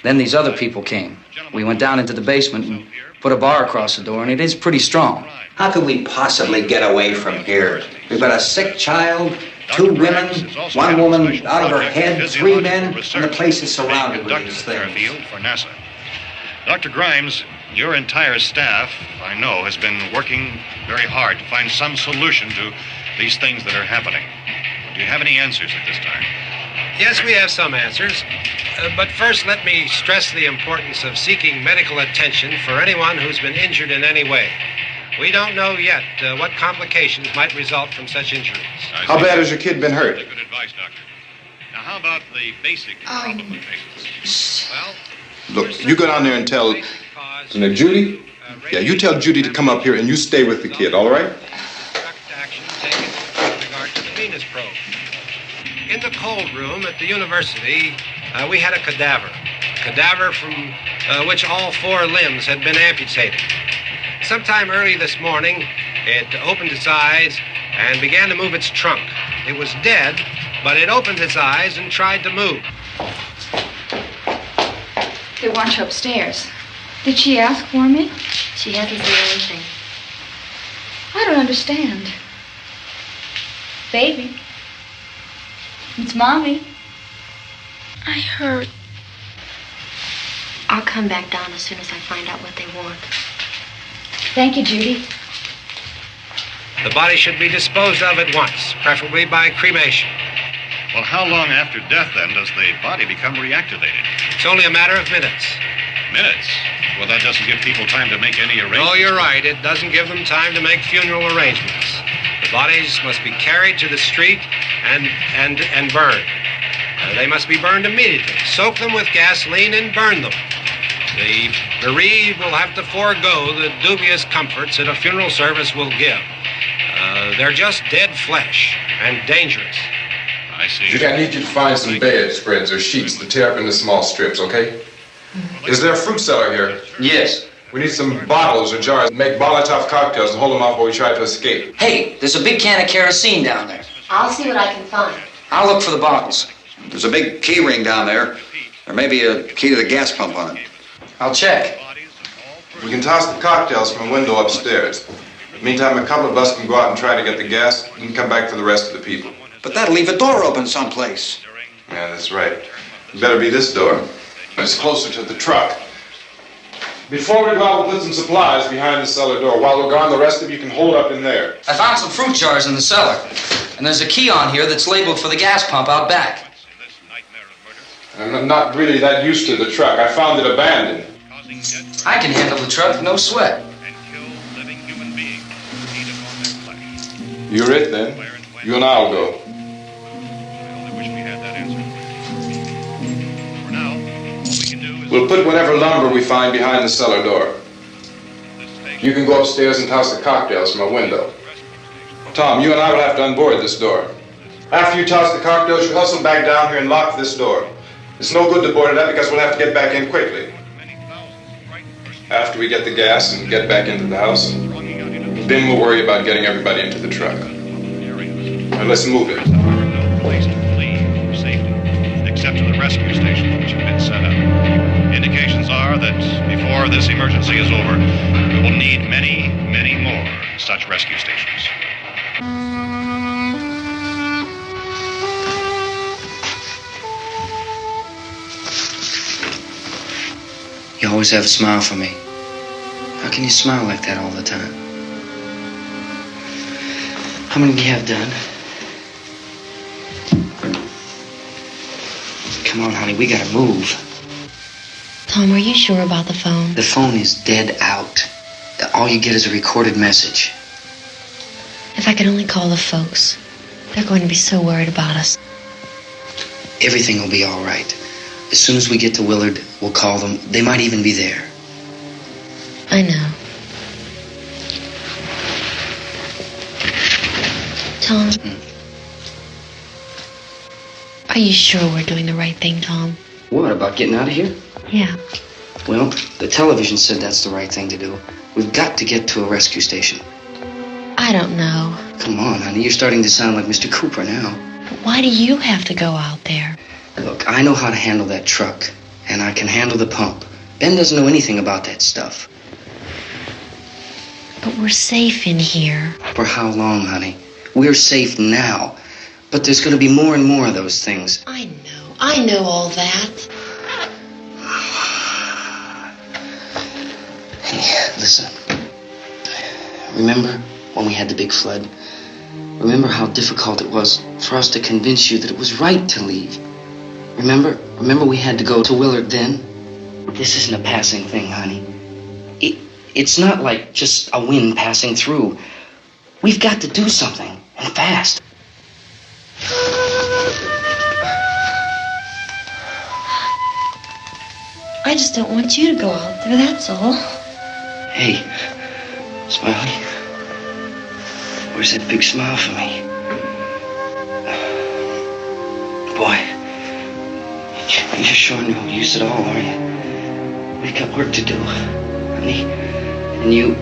Then these other people came. We went down into the basement and put a bar across the door, and it is pretty strong. How could we possibly get away from here? We've got a sick child, 2 women, 1 woman out of her head, 3 men, and the place is surrounded with these things. For NASA. Dr. Grimes, your entire staff, I know, has been working very hard to find some solution to these things that are happening. Do you have any answers at this time? Yes, we have some answers. But first, let me stress the importance of seeking medical attention for anyone who's been injured in any way. We don't know yet what complications might result from such injuries. How bad has your kid been hurt? Good advice, Doctor. Now, how about the basic problem of patients? Well, Look, you go down there and tell... Now, Judy? Yeah, you tell Judy to come up here and you stay with the kid, all right? action taken with regard to the Venus probe. In the cold room at the university, we had a cadaver from which all 4 limbs had been amputated. Sometime early this morning, it opened its eyes and began to move its trunk. It was dead, but it opened its eyes and tried to move. They want you upstairs. Did she ask for me? She hasn't said anything. I don't understand. Baby. It's Mommy. I heard. I'll come back down as soon as I find out what they want. Thank you, Judy. The body should be disposed of at once, preferably by cremation. Well, how long after death, then, does the body become reactivated? It's only a matter of minutes. Minutes? Well, that doesn't give people time to make any arrangements. Oh, you're right. It doesn't give them time to make funeral arrangements. The bodies must be carried to the street and burned. They must be burned immediately. Soak them with gasoline and burn them. The bereaved will have to forego the dubious comforts that a funeral service will give. They're just dead flesh and dangerous. I see. Judy, I need you to find some bedspreads or sheets to tear up into small strips, okay? Is there a fruit cellar here? Yes. We need some bottles or jars. Make Molotov cocktails and hold them off while we try to escape. Hey, there's a big can of kerosene down there. I'll see what I can find. I'll look for the bottles. There's a big key ring down there. There may be a key to the gas pump on it. I'll check. We can toss the cocktails from a window upstairs. Meantime, a couple of us can go out and try to get the gas and come back for the rest of the people. But that'll leave a door open someplace. Yeah, that's right. It better be this door. It's closer to the truck. Before we go out, we'll put some supplies behind the cellar door. While we're gone, the rest of you can hold up in there. I found some fruit jars in the cellar. And there's a key on here that's labeled for the gas pump out back. I'm not really that used to the truck. I found it abandoned. I can handle the truck, no sweat. You're it, then. You and I'll go. We'll put whatever lumber we find behind the cellar door. You can go upstairs and toss the cocktails from a window. Tom, you and I will have to unboard this door. After you toss the cocktails, you hustle back down here and lock this door. It's no good to board it up because we'll have to get back in quickly. After we get the gas and get back into the house, then we'll worry about getting everybody into the truck. Now let's move it. No place to flee for safety, except to the rescue stations which have been set up. Indications are that before this emergency is over, we will need many, many more such rescue stations. You always have a smile for me. How can you smile like that all the time? How many do you have done? Come on, honey, we gotta move. Tom, are you sure about the phone? The phone is dead out. All you get is a recorded message. If I could only call the folks. They're going to be so worried about us. Everything will be all right. As soon as we get to Willard, we'll call them. They might even be there. I know. Tom? Are you sure we're doing the right thing, Tom? What, about getting out of here? Yeah. Well, the television said that's the right thing to do. We've got to get to a rescue station. I don't know. Come on, honey. You're starting to sound like Mr. Cooper now. But why do you have to go out there? Look, I know how to handle that truck, and I can handle the pump. Ben doesn't know anything about that stuff. But we're safe in here. For how long, honey? We're safe now. But there's going to be more and more of those things. I know all that. Hey, listen. Remember when we had the big flood? Remember how difficult it was for us to convince you that it was right to leave? Remember we had to go to Willard then? This isn't a passing thing, honey. It's not like just a wind passing through. We've got to do something, and fast. I just don't want you to go out there, that's all. Hey, Smiley. Where's that big smile for me? Boy, you're sure no use at all, are you? We've got work to do, honey. And you...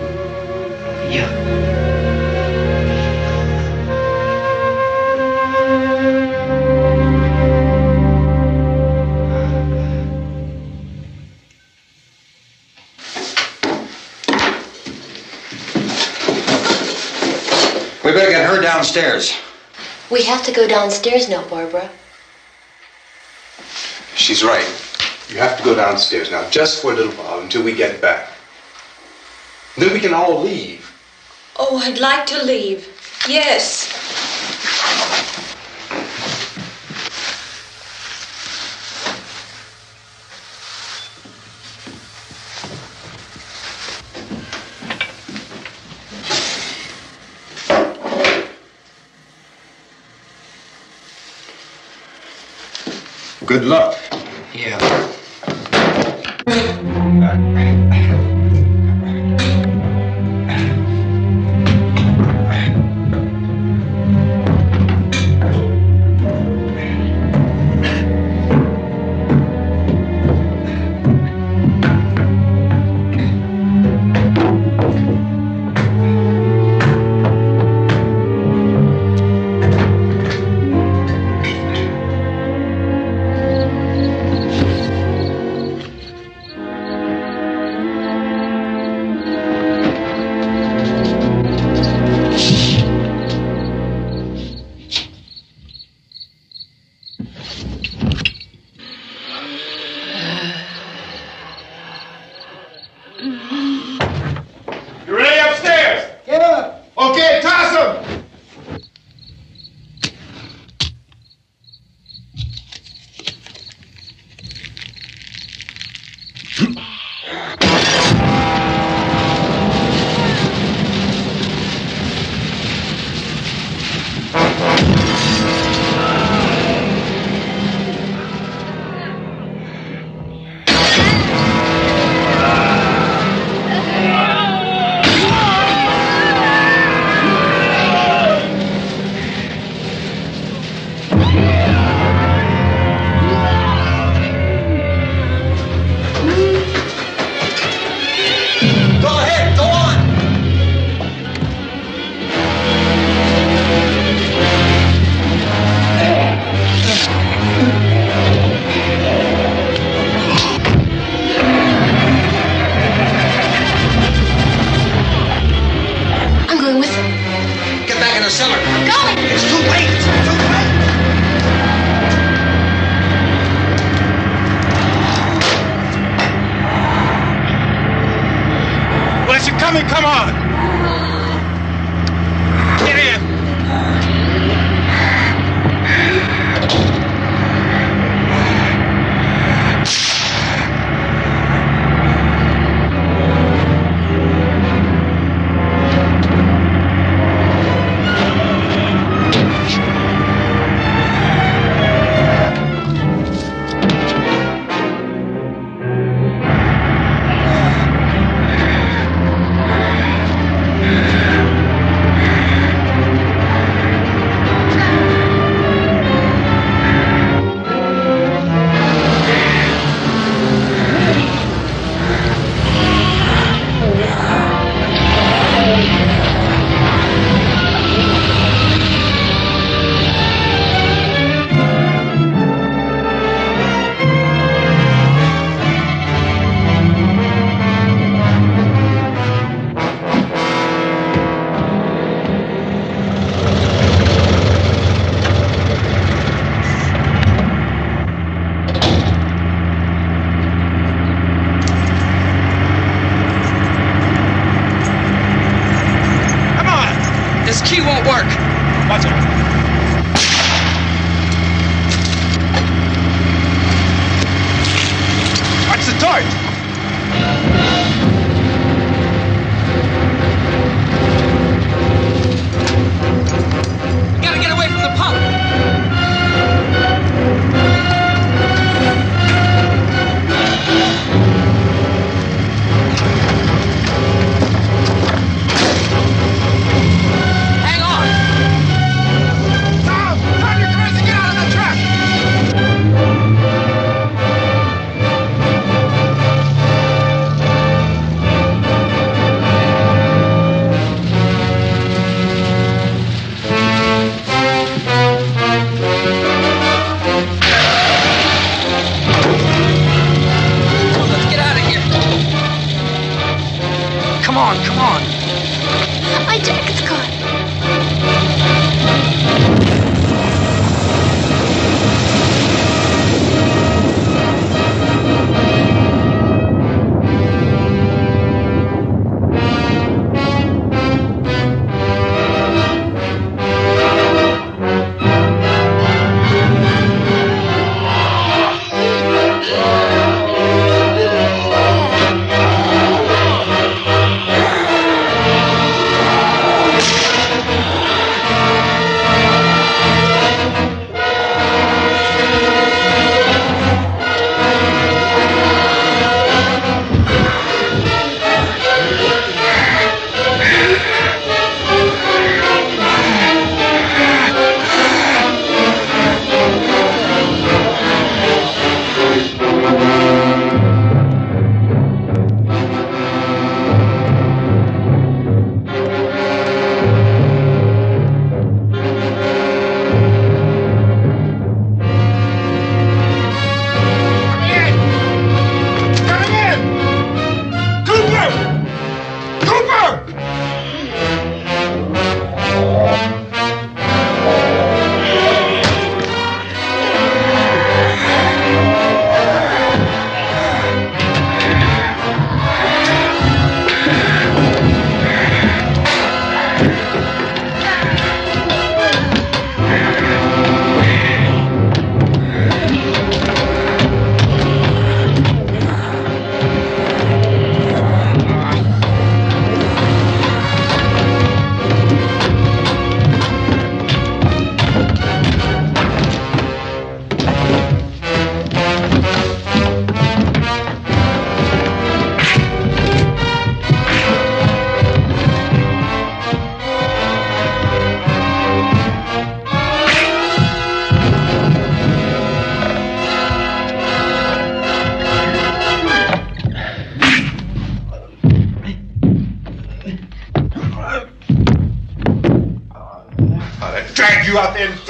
We better get her downstairs. We have to go downstairs now, Barbara. She's right. You have to go downstairs now, just for a little while, until we get back. Then we can all leave. Oh, I'd like to leave. Yes. Good luck. Yeah. You ready upstairs? Yeah. Okay, toss 'em. I'm going with him. Get back in the cellar. I'm going. It's too late. It's too late. Well, as you're coming, come on. Get in.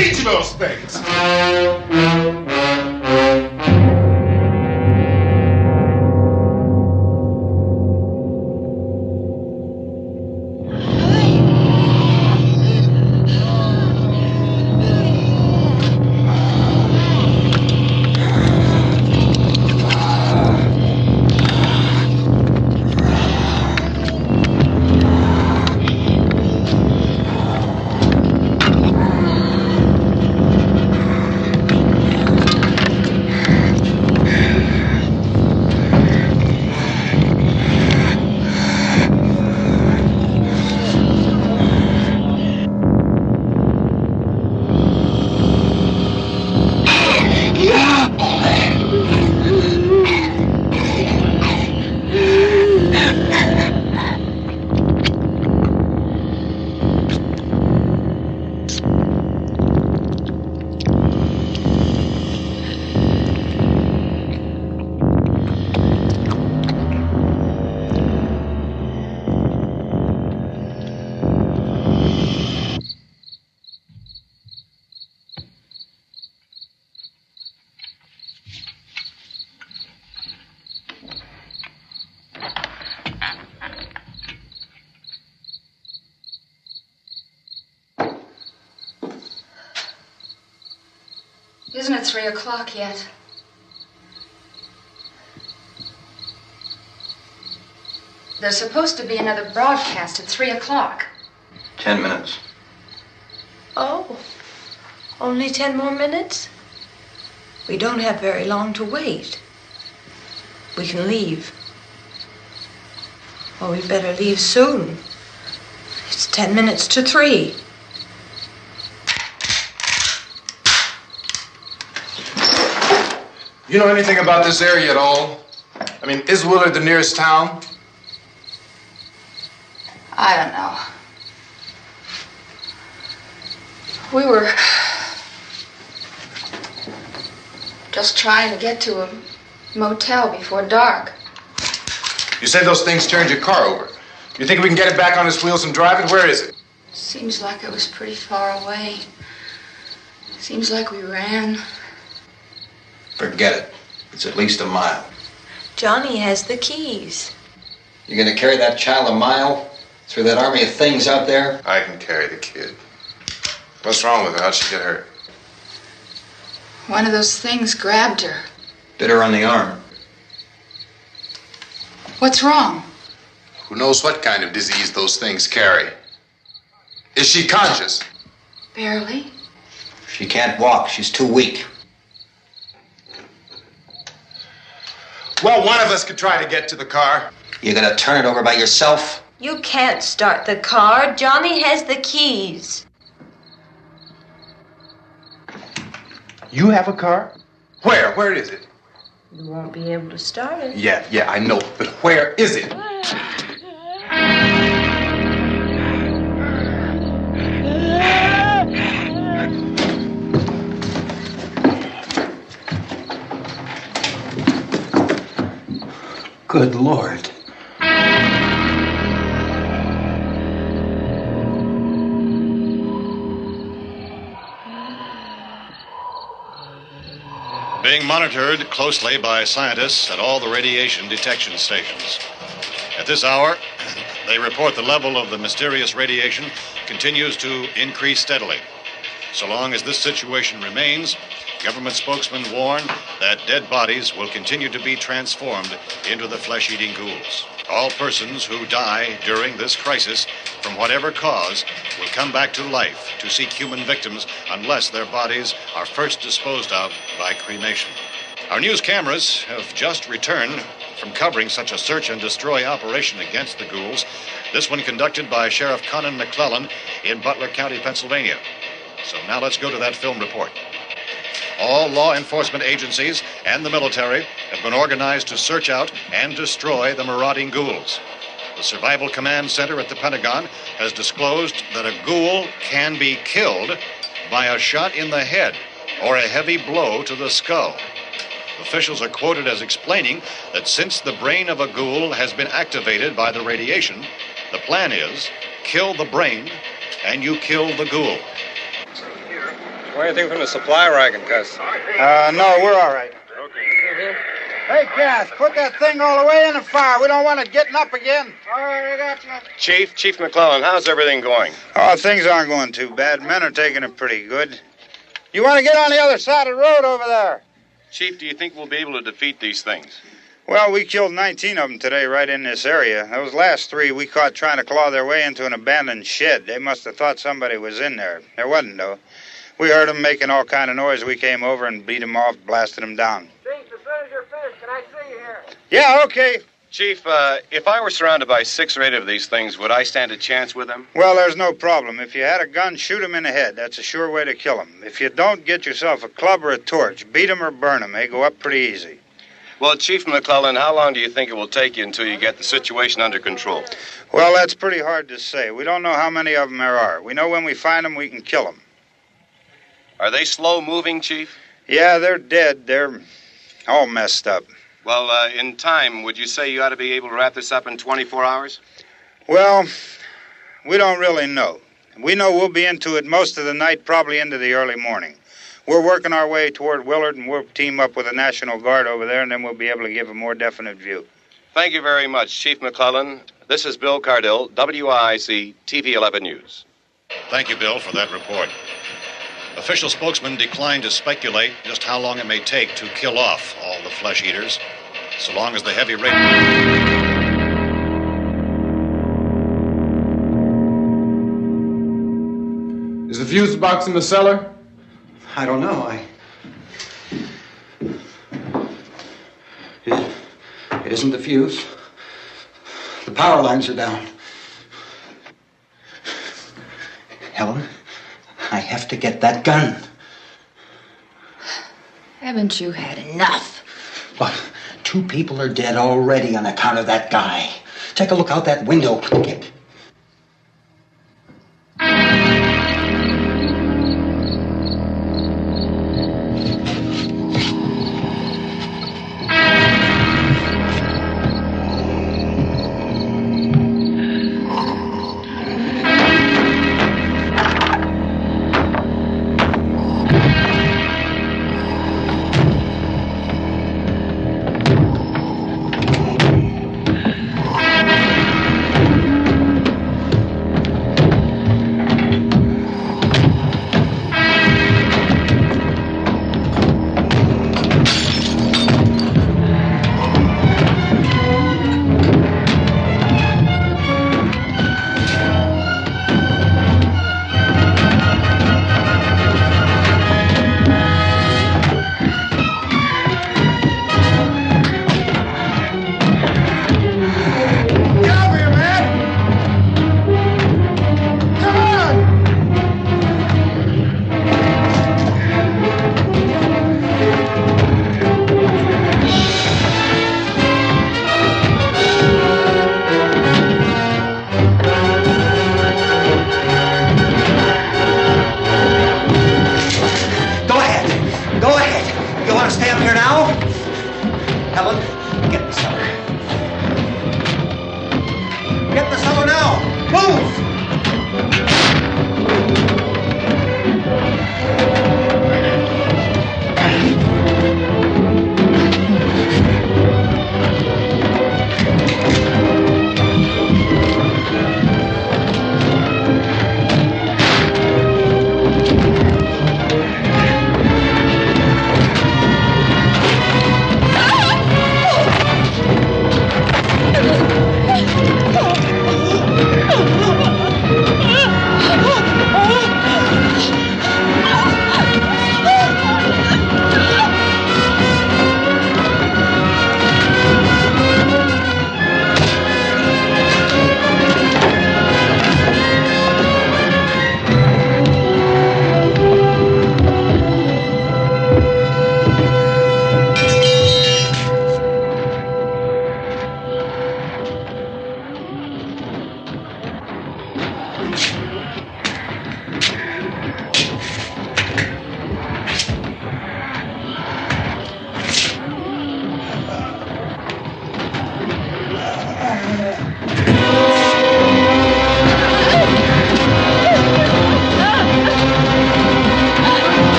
feed you those things. Isn't it 3 o'clock yet? There's supposed to be another broadcast at 3 o'clock. 10 minutes. Oh, only 10 more minutes? We don't have very long to wait. We can leave. Well, we'd better leave soon. It's 10 minutes to 3. You know anything about this area at all? I mean, is Willard the nearest town? I don't know. We were just trying to get to a motel before dark. You said those things turned your car over. You think we can get it back on its wheels and drive it? Where is it? Seems like it was pretty far away. Seems like we ran. Forget it. It's at least a mile. Johnny has the keys. You gonna carry that child a mile through that army of things out there? I can carry the kid. What's wrong with her? How'd she get hurt? One of those things grabbed her. Bit her on the arm. What's wrong? Who knows what kind of disease those things carry? Is she conscious? Barely. She can't walk. She's too weak. Well, one of us could try to get to the car. You gonna turn it over by yourself? You can't start the car. Johnny has the keys. You have a car? Where? Where is it? You won't be able to start it. Yeah, I know. But where is it? Good Lord. Being monitored closely by scientists at all the radiation detection stations. At this hour, they report the level of the mysterious radiation continues to increase steadily. So long as this situation remains, government spokesmen warn that dead bodies will continue to be transformed into the flesh-eating ghouls. All persons who die during this crisis, from whatever cause, will come back to life to seek human victims unless their bodies are first disposed of by cremation. Our news cameras have just returned from covering such a search and destroy operation against the ghouls, this one conducted by Sheriff Conan McClellan in Butler County, Pennsylvania. So now let's go to that film report. All law enforcement agencies and the military have been organized to search out and destroy the marauding ghouls. The Survival Command Center at the Pentagon has disclosed that a ghoul can be killed by a shot in the head or a heavy blow to the skull. Officials are quoted as explaining that since the brain of a ghoul has been activated by the radiation, the plan is kill the brain and you kill the ghoul. Want anything from the supply wagon, Gus? No, we're all right. Okay. Hey, Cass, put that thing all the way in the fire. We don't want it getting up again. All right, I got you. Chief McClellan, how's everything going? Oh, things aren't going too bad. Men are taking it pretty good. You want to get on the other side of the road over there? Chief, do you think we'll be able to defeat these things? Well, we killed 19 of them today right in this area. Those last 3 we caught trying to claw their way into an abandoned shed. They must have thought somebody was in there. There wasn't, though. We heard them making all kind of noise. We came over and beat them off, blasted them down. Chief, as soon as you're finished, can I see you here? Yeah, okay. Chief, if I were surrounded by 6 or 8 of these things, would I stand a chance with them? Well, there's no problem. If you had a gun, shoot them in the head. That's a sure way to kill them. If you don't, get yourself a club or a torch. Beat them or burn them. They go up pretty easy. Well, Chief McClellan, how long do you think it will take you until you get the situation under control? Well, that's pretty hard to say. We don't know how many of them there are. We know when we find them, we can kill them. Are they slow-moving, Chief? Yeah, they're dead. They're all messed up. Well, in time, would you say you ought to be able to wrap this up in 24 hours? Well, we don't really know. We know we'll be into it most of the night, probably into the early morning. We're working our way toward Willard, and we'll team up with the National Guard over there, and then we'll be able to give a more definite view. Thank you very much, Chief McClellan. This is Bill Cardill, WIC TV 11 News. Thank you, Bill, for that report. Official spokesman declined to speculate just how long it may take to kill off all the flesh eaters, so long as the heavy rain... Is the fuse box in the cellar? I don't know. It isn't the fuse. The power lines are down. Helen, I have to get that gun. Haven't you had enough? But 2 people are dead already on account of that guy. Take a look out that window. Get.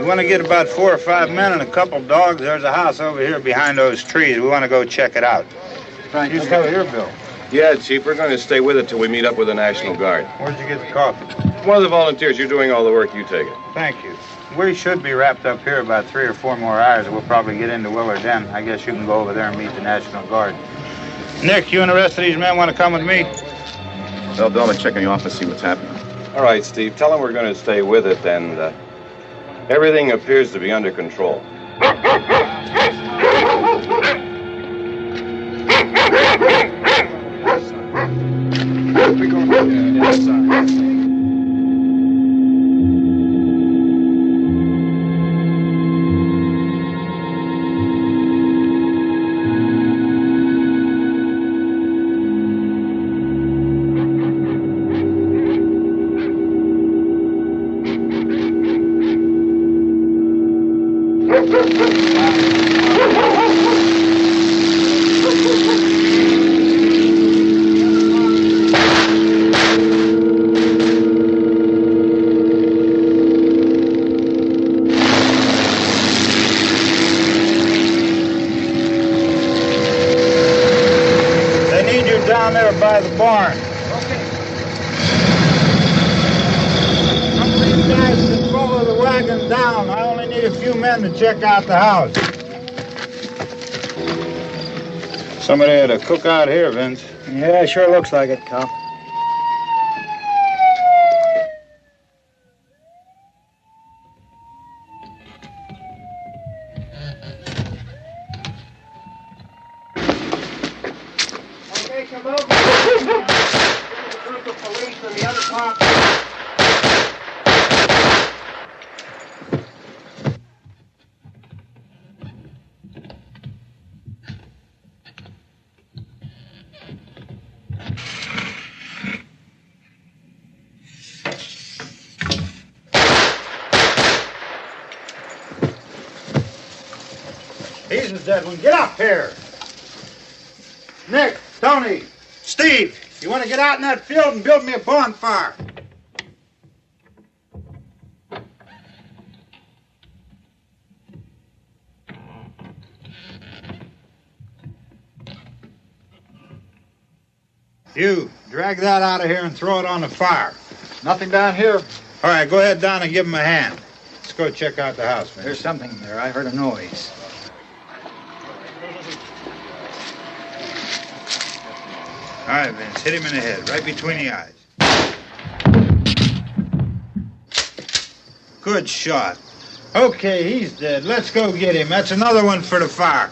want to get about 4 or 5 men and a couple dogs. There's a house over here behind those trees. We want to go check it out. Right. You still here, Bill? Yeah, Chief, we're going to stay with it till we meet up with the National Guard. Where'd you get the coffee? One of the volunteers. You're doing all the work. You take it. Thank you. We should be wrapped up here about 3 or 4 more hours. We'll probably get into Willard then. I guess you can go over there and meet the National Guard. Nick, you and the rest of these men want to come with me? Well, Bill, check in the office, see what's happening. All right, Steve. Tell them we're going to stay with it, and everything appears to be under control. Down there by the barn. Some of these guys can follow the wagon down. I only need a few men to check out the house. Somebody had a cookout here, Vince. Yeah, sure looks like it, Cal. He's the dead one. Get up here. Nick, Tony, Steve, you want to get out in that field and build me a bonfire? You, drag that out of here and throw it on the fire. Nothing down here. All right, go ahead down and give him a hand. Let's go check out the house, man. There's something there. I heard a noise. All right, Vince, hit him in the head, right between the eyes. Good shot. Okay, he's dead. Let's go get him. That's another one for the fire.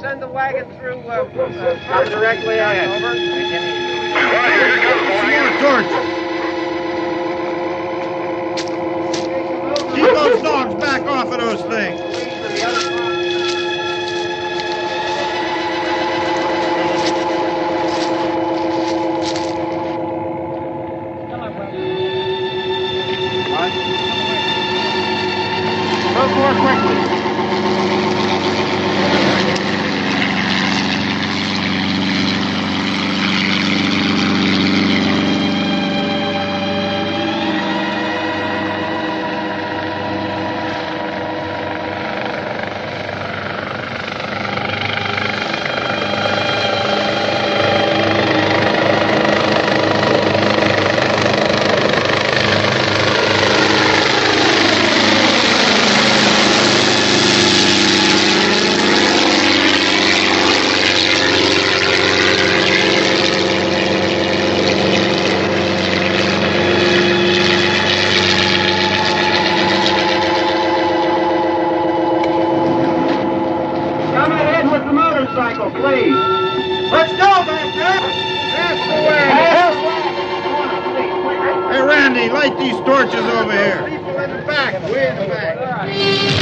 Send the wagon through directly ahead. Over. Some more torches. Keep those dogs back off of those things. Move more quickly. Please. Let's go, back there. That's the way. Hey, Randy, light these torches over here. People in the back, way in the back.